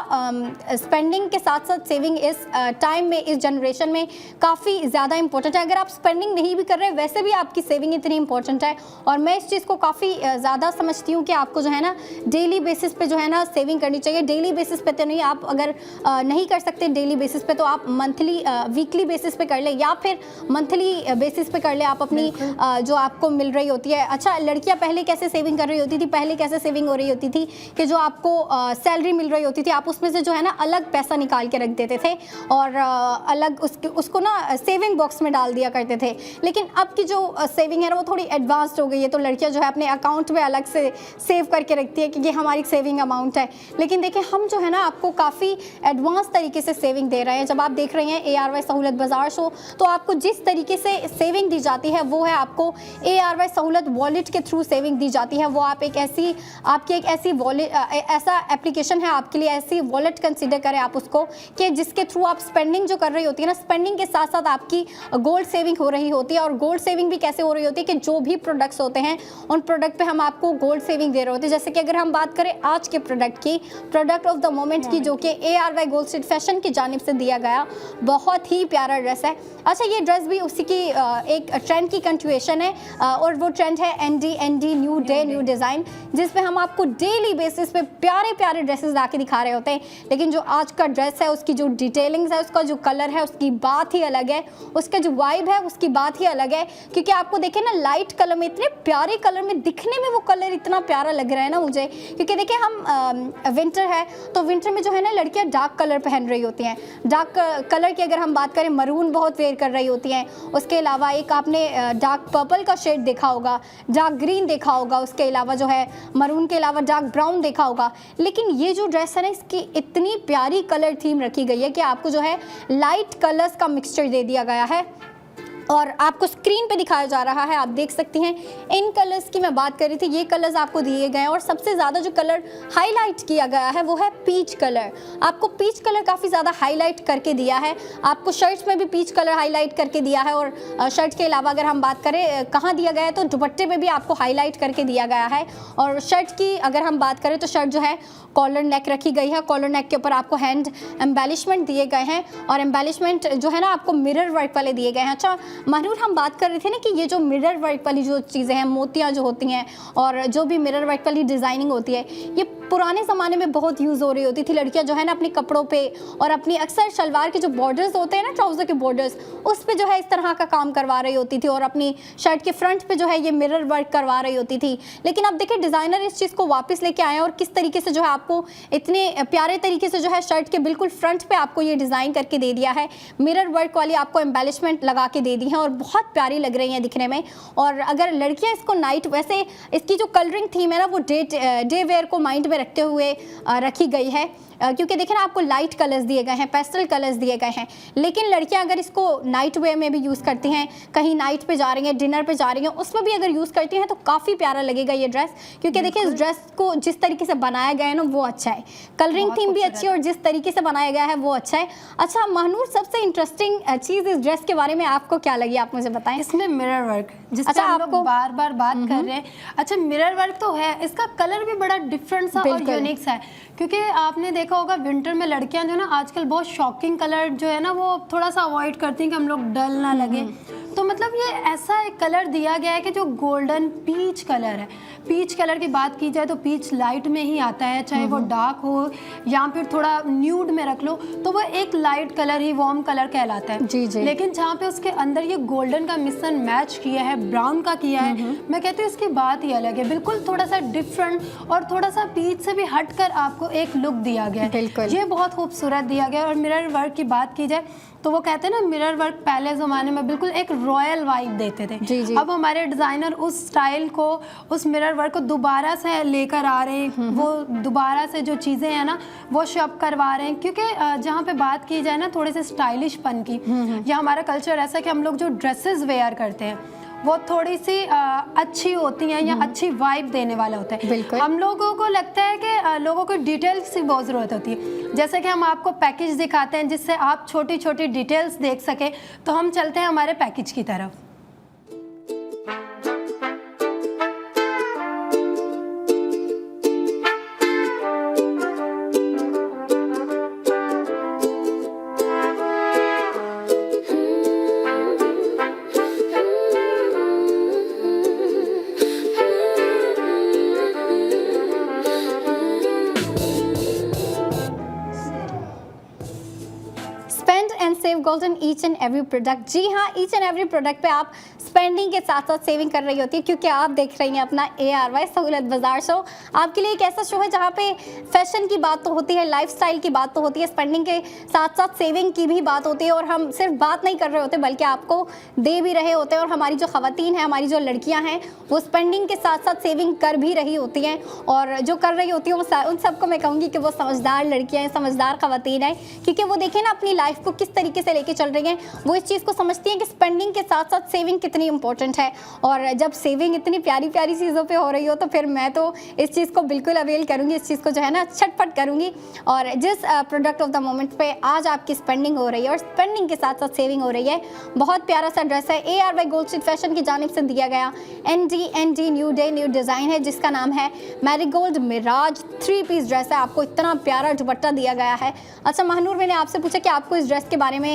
स्पेंडिंग के साथ साथ सेविंग इस टाइम में, इस जनरेशन में काफ़ी ज़्यादा इंपॉर्टेंट है। अगर आप स्पेंडिंग नहीं भी कर रहे, वैसे भी आपकी सेविंग इतनी इंपॉर्टेंट है। और मैं इस चीज़ को काफ़ी ज़्यादा समझती हूँ कि आपको जो है ना डेली बेसिस पे जो है ना सेविंग करनी चाहिए। डेली बेसिस पे तो नहीं, आप अगर नहीं कर सकते डेली बेसिस पे, तो आप मंथली वीकली बेसिस पे कर ले या फिर मंथली बेसिस पे कर ले, आप अपनी जो आपको मिल रही होती है। अच्छा, लड़कियां पहले कैसे सेविंग कर रही होती थी, पहले कैसे सेविंग हो रही होती थी कि जो आपको सैलरी मिल रही होती थी, आप उसमें से जो है ना अलग पैसा निकाल के रख देते थे और अलग उसको ना सेविंग बॉक्स में डाल दिया करते थे। लेकिन अब की जो सेविंग है ना वो थोड़ी एडवांस्ड हो गई है, तो लड़कियां जो है अपने अकाउंट में अलग से सेव करके रखती है कि ये हमारी सेविंग अमाउंट है। लेकिन देखिए, हम जो है ना आपको काफ़ी एडवांस तरीके से सेविंग दे रहे हैं। जब आप देख रहे हैं ARY सहूलत बाज़ार शो, तो आपको जिस तरीके से सेविंग दी जाती है वो है आपको ARY सहूलत वॉलेट के थ्रू सेविंग दी जाती है। वो आप आपकी एक ऐसी वॉलेट, ऐसा एप्लीकेशन है आपके लिए, ऐसी वॉलेट कंसिडर करें आप उसको कि जिसके थ्रू आप स्पेंडिंग जो कर रही होती है ना, स्पेंडिंग के साथ साथ आपकी गोल्ड सेविंग हो रही होती है। और गोल्ड सेविंग भी कैसे हो रही होती है कि जो भी प्रोडक्ट्स होते हैं उन प्रोडक्ट पे हम आपको गोल्ड सेविंग दे रहे होते हैं। जैसे कि अगर हम बात करें आज के प्रोडक्ट की, प्रोडक्ट ऑफ द मोमेंट की, जो कि ARY गोल्ड स्ट्रीट फैशन की जानिब से दिया गया बहुत ही प्यारा ड्रेस है। है। अच्छा, ये ड्रेस भी उसी की एक ट्रेंड की कंटिन्यूएशन है और वो ट्रेंड है ND new day new design, जिसपे हम आपको डेली बेसिस पे प्यारे प्यारे ड्रेसेस ला के दिखा रहे होते हैं। लेकिन जो आज का ड्रेस है उसकी जो डिटेलिंग्स है, उसका जो कलर है उसकी बात ही अलग है, उसका जो वाइब है उसकी बात ही अलग है। क्योंकि आपको देखें ना, लाइट कलर में, इतने प्यारे कलर में, दिखने में वो कलर इतना प्यारा लग रहा है ना मुझे। क्योंकि देखिए हम विंटर है तो विंटर में जो है ना लड़कियां डार्क कलर पहन रही होती हैं। डार्क कलर की अगर हम बात करें, मरून बहुत वेयर कर रही होती हैं। उसके अलावा एक आपने डार्क पर्पल का शेड देखा होगा, डार्क ग्रीन देखा होगा, उसके अलावा जो है मरून के अलावा डार्क ब्राउन देखा होगा। लेकिन ये जो ड्रेस है ना, इसकी इतनी प्यारी कलर थीम रखी गई है कि आपको जो है लाइट कलर्स का मिक्सचर दे दिया गया है और आपको स्क्रीन पे दिखाया जा रहा है। आप देख सकती हैं, इन कलर्स की मैं बात कर रही थी, ये कलर्स आपको दिए गए हैं और सबसे ज़्यादा जो कलर हाईलाइट किया गया है वो है पीच कलर। आपको पीच कलर काफ़ी ज़्यादा हाईलाइट करके दिया है। आपको शर्ट्स में भी पीच कलर हाईलाइट करके दिया है और शर्ट के अलावा अगर हम बात करें कहाँ दिया गया है तो दुपट्टे में भी आपको हाईलाइट करके दिया गया है। और शर्ट की अगर हम बात करें तो शर्ट जो है कॉलर नेक रखी गई है। कॉलर नेक के ऊपर आपको हैंड एम्बेलिशमेंट दिए गए हैं और एम्बेलिशमेंट जो है ना आपको मिरर वर्क वाले दिए गए हैं। अच्छा महनूर, हम बात कर रहे थे ना कि ये जो मिरर वर्क वाली जो चीज़ें हैं, मोतियाँ जो होती हैं और जो भी मिरर वर्क वाली डिज़ाइनिंग होती है, ये पुराने ज़माने में बहुत यूज़ हो रही होती थी। लड़कियां जो है ना अपने कपड़ों पे और अपनी अक्सर शलवार के जो बॉर्डर्स होते हैं ना, ट्राउज़र के बॉर्डर्स, उस पे जो है इस तरह का काम करवा रही होती थी और अपनी शर्ट के फ्रंट पे जो है ये मिरर वर्क करवा रही होती थी। लेकिन अब देखिए डिज़ाइनर इस चीज़ को वापस लेके आए हैं और किस तरीके से जो है आपको इतने प्यारे तरीके से जो है शर्ट के बिल्कुल फ्रंट पे आपको ये डिज़ाइन करके दे दिया है। मिरर वर्क वाली आपको एम्बेलिशमेंट लगा के दे दी है और बहुत प्यारी लग रही हैं दिखने में। और अगर लड़कियाँ इसको नाइट, वैसे इसकी जो कलरिंग थीम है ना वो डे वेयर को माइंड में रखते हुए रखी गई है। क्योंकि देखिए ना आपको लाइट कलर्स दिए गए हैं, पेस्टल कलर्स दिए गए हैं। लेकिन लड़कियां अगर इसको नाइट वेयर में भी यूज़ करती हैं, कहीं नाइट पे जा रही हैं, डिनर पे जा रही हैं, उसमें भी अगर यूज़ करती हैं तो काफ़ी प्यारा लगेगा ये ड्रेस। क्योंकि देखिए इस ड्रेस को जिस तरीके से बनाया गया है ना वो अच्छा है, कलरिंग थीम भी अच्छी है और जिस तरीके से बनाया गया है वो अच्छा है। अच्छा महनूर, सबसे इंटरेस्टिंग चीज़ इस ड्रेस के बारे में आपको क्या लगी, आप मुझे बताएं। इसमें मिरर वर्क, जिससे हम लोग बार बार बात कर रहे हैं। अच्छा, मिरर वर्क तो है, इसका कलर भी बड़ा डिफरेंट सा और यूनिक सा है। क्योंकि आपने देखा होगा विंटर में लड़कियां जो है ना आजकल बहुत शॉकिंग कलर जो है ना वो थोड़ा सा अवॉइड करती हैं कि हम लोग डल ना लगे। तो मतलब ये ऐसा एक कलर दिया गया है कि जो गोल्डन पीच कलर है। पीच कलर की बात की जाए तो पीच लाइट में ही आता है, चाहे वो डार्क हो या फिर थोड़ा न्यूड में रख लो तो वो एक लाइट कलर ही, वार्म कलर कहलाता है। जी जी। लेकिन जहाँ पे उसके अंदर ये गोल्डन का मिश्रण मैच किया है, ब्राउन का किया है, मैं कहती हूँ इसकी बात ही अलग है। बिल्कुल थोड़ा सा डिफरेंट और थोड़ा सा पीच से भी हटकर आपको एक लुक दिया गया है। ये बहुत खूबसूरत दिया गया है। और मिरर वर्क की बात की जाए तो वो कहते हैं ना, मिरर वर्क पहले ज़माने में बिल्कुल एक रॉयल वाइब देते थे। जी जी। अब हमारे डिज़ाइनर उस स्टाइल को, उस मिरर वर्क को दोबारा से लेकर आ रहे हैं। वो दोबारा से जो चीज़ें हैं ना वो शब करवा रहे हैं। क्योंकि जहाँ पे बात की जाए ना थोड़े से स्टाइलिशपन की, या हमारा कल्चर ऐसा कि हम लोग जो ड्रेसेस वेयर करते हैं वो थोड़ी सी अच्छी होती हैं या अच्छी वाइब देने वाला होता है। हम लोगों को लगता है कि लोगों को डिटेल्स की बहुत ज़रूरत होती है। जैसे कि हम आपको पैकेज दिखाते हैं जिससे आप छोटी छोटी डिटेल्स देख सकें, तो हम चलते हैं हमारे पैकेज की तरफ। Save golden each and every product. जी हाँ, ईच एंड एवरी प्रोडक्ट पे आप स्पेंडिंग के साथ साथ सेविंग कर रही होती है, क्योंकि आप देख रही हैं अपना ARY सहूलत बाजार शो। आपके लिए एक ऐसा शो है जहाँ पे फैशन की बात तो होती है, लाइफस्टाइल की बात तो होती है, स्पेंडिंग के साथ साथ सेविंग की भी बात होती है। और हम सिर्फ बात नहीं कर रहे होते बल्कि आपको दे भी रहे होते हैं। और हमारी जो ख़वातीन हैं, हमारी जो लड़कियाँ हैं, वो स्पेंडिंग के साथ साथ सेविंग कर भी रही होती हैं। और जो कर रही होती हैं उन सबको मैं कहूँगी कि वो समझदार लड़कियाँ हैं, समझदार ख़वातीन हैं। क्योंकि वो देखें ना अपनी लाइफ को किस तरीके से लेके चल रही हैं, वो इस चीज़ को समझती हैं कि स्पेंडिंग के साथ साथ सेविंग कितनी कितनी इंपॉर्टेंट है। और जब सेविंग इतनी प्यारी प्यारी चीज़ों पे हो रही हो तो फिर मैं तो इस चीज़ को बिल्कुल अवेल करूँगी, इस चीज़ को जो है ना झटपट करूँगी। और जिस प्रोडक्ट ऑफ द मोमेंट पे आज आपकी स्पेंडिंग हो रही है और स्पेंडिंग के साथ साथ सेविंग हो रही है, बहुत प्यारा सा ड्रेस है ARY गोल्ड स्ट्रीट फैशन की जानिब से दिया गया ND new day new design है, जिसका नाम है मैरीगोल्ड मिराज 3 पीस ड्रेस है। आपको इतना प्यारा दुपट्टा दिया गया है। अच्छा महानूर, मैंने आपसे पूछा कि आपको इस ड्रेस के बारे में,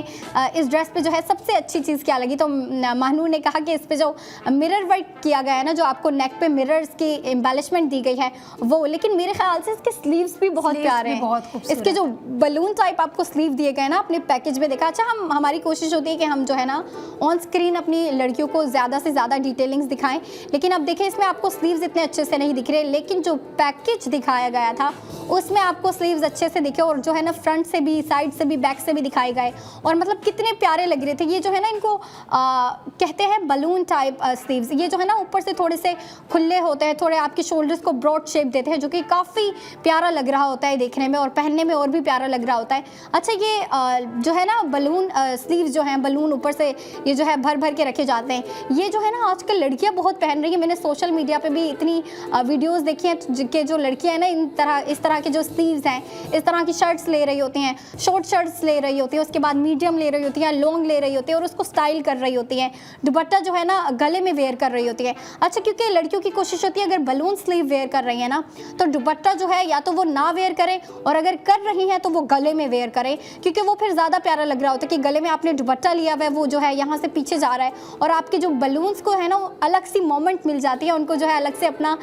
इस ड्रेस पे जो है सबसे अच्छी चीज़ क्या लगी, तो महानूर ने कहा कि इस पे जो मिरर वर्क किया गया है ना, जो आपको नेक पे मिरर्स की एम्बेलिशमेंट दी गई है वो, लेकिन मेरे ख्याल से इसके स्लीव्स भी बहुत प्यारे हैं, बहुत खूबसूरत। इसके जो बलून टाइप आपको स्लीव दिए गए ना अपने पैकेज में देखा। अच्छा, हमारी कोशिश होती है कि हम जो है ना ऑन स्क्रीन अपनी लड़कियों को ज़्यादा से ज़्यादा डिटेलिंग्स दिखाएं, लेकिन अब देखें इसमें आपको स्लीव्स इतने अच्छे से नहीं दिख रहे, लेकिन जो पैकेज दिखाया गया था उसमें आपको स्लीव्स अच्छे से दिखे और जो है ना फ्रंट से भी, साइड से भी, बैक से भी दिखाए गए, और मतलब कितने प्यारे लग रहे थे। ये जो है ना इनको कहते हैं बलून टाइप स्लीव्स। ये जो है ना ऊपर से थोड़े से खुले होते हैं, थोड़े आपके शोल्डर्स को ब्रॉड शेप देते हैं, जो कि काफ़ी प्यारा लग रहा होता है देखने में और पहनने में और भी प्यारा लग रहा होता है। अच्छा, ये जो है ना बलून स्लीव्स जो हैं, बलून ऊपर से ये जो है भर भर के रखे जाते हैं, ये जो है ना आजकल लड़कियां बहुत पहन रही हैं। मैंने सोशल मीडिया पे भी इतनी वीडियोस देखी हैं कि जो लड़कियां हैं ना इस तरह के जो स्लीव्स हैं, इस तरह की शर्ट्स ले रही होती हैं, शॉर्ट शर्ट्स ले रही होती हैं, उसके बाद मीडियम ले रही होती हैं, लॉन्ग ले रही होती है और उसको स्टाइल कर रही होती हैं, दुपट्टा जो है ना गले में वेयर कर रही होती है। अच्छा, क्योंकि लड़कियों की कोशिश होती है अगर बलून स्लीव वेयर कर रही है ना तो दुपट्टा जो है या तो वो ना वेयर करें, और अगर कर रही हैं तो वो गले में वेयर करें, क्योंकि वो फिर ज़्यादा प्यारा लग रहा होता है कि गले में आपने दुपट्टा लिया हुआ है, वो जो है यहाँ से पीछे जा रहा है और आपके जो बलून्स को है ना अलग सी मोमेंट मिल जाती है, उनको जो है अलग से अपना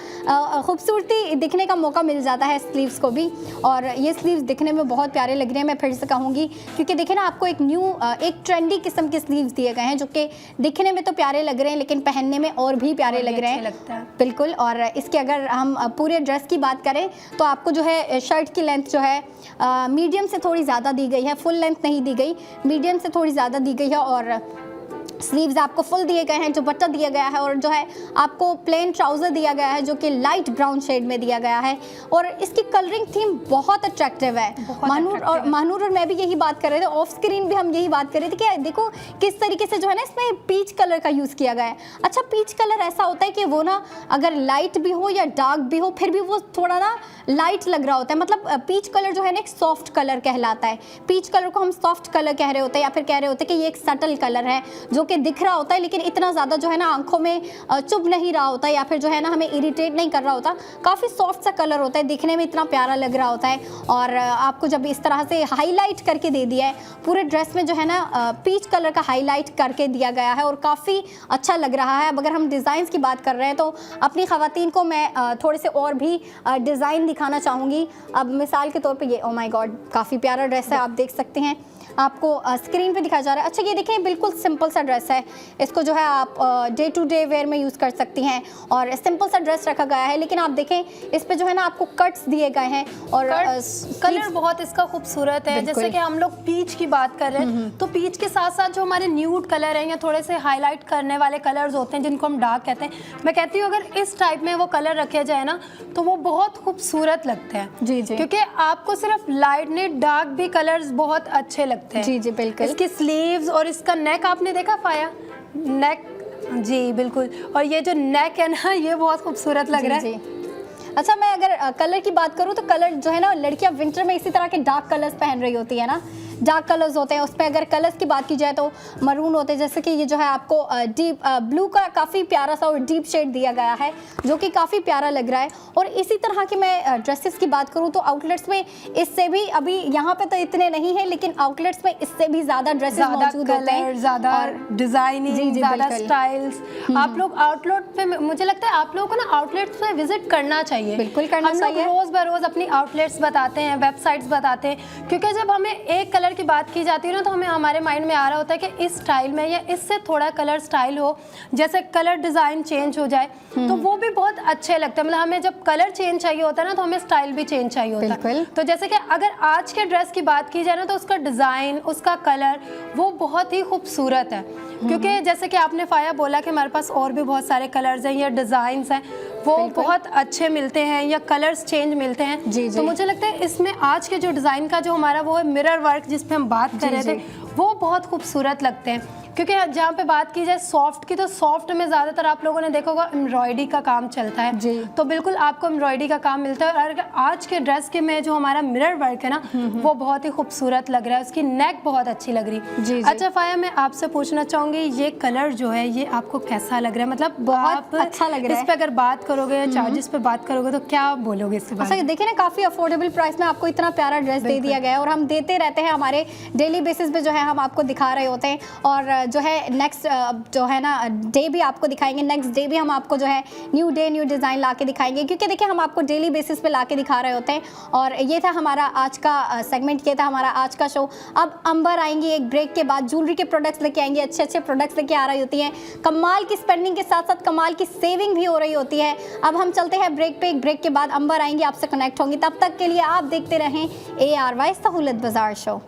खूबसूरती दिखने का मौका मिल जाता है स्लीव्स को भी। और ये स्लीव्स दिखने में बहुत प्यारे लग रहे हैं, मैं फिर से कहूँगी, क्योंकि देखिए ना आपको एक ट्रेंडी किस्म के स्लीव्स दिए गए हैं जो कि दिखने में तो प्यारे लग रहे हैं लेकिन पहनने में और भी प्यारे लग रहे हैं। बिल्कुल। और इसके अगर हम पूरे ड्रेस की बात करें तो आपको जो है शर्ट की लेंथ जो है मीडियम से थोड़ी ज़्यादा दी गई है, फुल लेंथ नहीं दी गई, मीडियम से थोड़ी ज़्यादा दी गई है, और स्लीव्स आपको फुल दिए गए हैं, दुपट्टा दिया गया है, और जो है आपको प्लेन ट्राउज़र दिया गया है जो कि लाइट ब्राउन शेड में दिया गया है। और इसकी कलरिंग थीम बहुत अट्रैक्टिव है। महानूर और मैं भी यही बात कर रहे थे, ऑफ स्क्रीन भी हम यही बात कर रहे थे कि देखो किस तरीके से जो है ना इसमें पीच कलर का यूज़ किया गया है। अच्छा, पीच कलर ऐसा होता है कि वो ना अगर लाइट भी हो या डार्क भी हो फिर भी वो थोड़ा ना लाइट लग रहा होता है, मतलब पीच कलर जो है ना एक सॉफ्ट कलर कहलाता है। पीच कलर को हम सॉफ्ट कलर कह रहे होते हैं या फिर कह रहे होते हैं कि ये एक सटल कलर है जो कि दिख रहा होता है लेकिन इतना ज़्यादा जो है ना आंखों में चुभ नहीं रहा होता या फिर जो है ना हमें इरिटेट नहीं कर रहा होता। काफ़ी सॉफ्ट सा कलर होता है, दिखने में इतना प्यारा लग रहा होता है। और आपको जब इस तरह से हाईलाइट करके दे दिया है पूरे ड्रेस में, जो है ना पीच कलर का हाईलाइट करके दिया गया है और काफ़ी अच्छा लग रहा है। अब अगर हम डिज़ाइंस की बात कर रहे हैं तो अपनी ख़वातीन को मैं थोड़े से और भी डिज़ाइन दिखाना चाहूँगी। अब मिसाल के तौर पे ये, ओ माय गॉड, काफ़ी प्यारा ड्रेस है, आप देख सकते हैं, आपको स्क्रीन पे दिखाया जा रहा है। अच्छा, ये देखें बिल्कुल सिंपल सा ड्रेस है, इसको जो है आप डे टू डे वेयर में यूज़ कर सकती हैं और सिंपल सा ड्रेस रखा गया है, लेकिन आप देखें इस पे जो है ना आपको कट्स दिए गए हैं और कलर बहुत इसका खूबसूरत है। जैसे कि हम लोग पीच की बात कर रहे हैं तो पीच के साथ साथ जो हमारे न्यूड कलर हैं या थोड़े से हाईलाइट करने वाले कलर्स होते हैं जिनको हम डार्क कहते हैं, मैं कहती हूँ अगर इस टाइप में वो कलर रखे जाए ना तो वो बहुत खूबसूरत लगते हैं। जी जी, क्योंकि आपको सिर्फ लाइट नहीं डार्क भी कलर्स बहुत अच्छे लगते हैं। जी जी बिल्कुल। इसकी स्लीव्स और इसका नेक आपने देखा पाया, नेक, जी बिल्कुल, और ये जो नेक है ना ये बहुत खूबसूरत लग रहा है। अच्छा, मैं अगर कलर की बात करूँ तो कलर जो है ना लड़कियां विंटर में इसी तरह के डार्क कलर्स पहन रही होती है ना, डार्क कलर्स होते हैं। उस पर अगर कलर्स की बात की जाए तो मरून होते हैं, जैसे कि ये जो है आपको डीप ब्लू का काफ़ी प्यारा सा और डीप शेड दिया गया है जो कि काफ़ी प्यारा लग रहा है। और इसी तरह की मैं ड्रेसेस की बात करूँ तो आउटलेट्स में इससे भी, अभी यहाँ पे तो इतने नहीं है लेकिन आउटलेट्स में इससे भी ज़्यादा ड्रेसेस मौजूद होते हैं, ज़्यादा डिज़ाइनिंग, ज़्यादा स्टाइल्स। आप लोग आउटलेट पे, मुझे लगता है आप लोगों को ना आउटलेट्स में विजिट करना चाहिए। बिल्कुल करना चाहिए। हम लोग रोज़ बरोज़ अपनी आउटलेट्स बताते हैं, वेबसाइट्स बताते हैं, क्योंकि जब हमें एक कलर की बात की जाती है ना तो हमें हमारे माइंड में आ रहा होता है कि इस स्टाइल में या इससे थोड़ा कलर स्टाइल हो, जैसे कलर डिज़ाइन चेंज हो जाए तो वो भी बहुत अच्छे लगते हैं। मतलब हमें जब कलर चेंज चाहिए होता है ना तो हमें स्टाइल भी चेंज चाहिए होता है। तो जैसे कि अगर आज के ड्रेस की बात की जाए ना तो उसका डिज़ाइन, उसका कलर वो बहुत ही खूबसूरत है। क्योंकि जैसे कि आपने फाया बोला कि हमारे पास और भी बहुत सारे कलर्स हैं या डिज़ाइंस हैं वो बहुत अच्छे मिलते हैं या कलर्स चेंज मिलते हैं। जी जी। तो मुझे लगता है इसमें आज के जो डिज़ाइन का जो हमारा वो है मिरर वर्क जिस पे हम बात कर रहे थे वो बहुत खूबसूरत लगते हैं। क्योंकि जहाँ पे बात की जाए सॉफ्ट की, तो सॉफ्ट में ज़्यादातर आप लोगों ने देखा होगा एम्ब्रॉयडरी का काम चलता है जी। तो बिल्कुल आपको एम्ब्रॉयडरी का काम मिलता है। और आज के ड्रेस के में जो हमारा मिरर वर्क है ना वो बहुत ही खूबसूरत लग रहा है, उसकी नेक बहुत अच्छी लग रही है। जी। अच्छा फाया, मैं आपसे पूछना चाहूँगी ये कलर जो है ये आपको कैसा लग रहा है? मतलब बहुत अच्छा लग रहा है। इस पे अगर बात करोगे, चार्जेस पे बात करोगे, तो क्या बोलोगे इसके बारे में? अच्छा देखिए ना, काफ़ी अफोर्डेबल प्राइस में आपको इतना प्यारा ड्रेस दे दिया गया है, और हम देते रहते हैं, हमारे डेली बेसिस पे जो है हम आपको दिखा रहे होते हैं। और जो है नेक्स्ट जो है ना डे भी आपको दिखाएंगे, नेक्स्ट डे भी हम आपको जो है न्यू डे न्यू डिज़ाइन ला के दिखाएंगे, क्योंकि देखिए हम आपको डेली बेसिस पे ला के दिखा रहे होते हैं। और ये था हमारा आज का सेगमेंट, ये था हमारा आज का शो। अब अंबर आएंगी एक ब्रेक के बाद, ज्वेलरी के प्रोडक्ट्स लेके आएंगे, अच्छे अच्छे प्रोडक्ट्स लेके आ रही होती हैं, कमाल की स्पेंडिंग के साथ साथ कमाल की सेविंग भी हो रही होती है। अब हम चलते हैं ब्रेक पे, एक ब्रेक के बाद अंबर आएंगी, आपसे कनेक्ट होंगी। तब तक के लिए आप देखते रहें ARY सहूलत बाजार शो।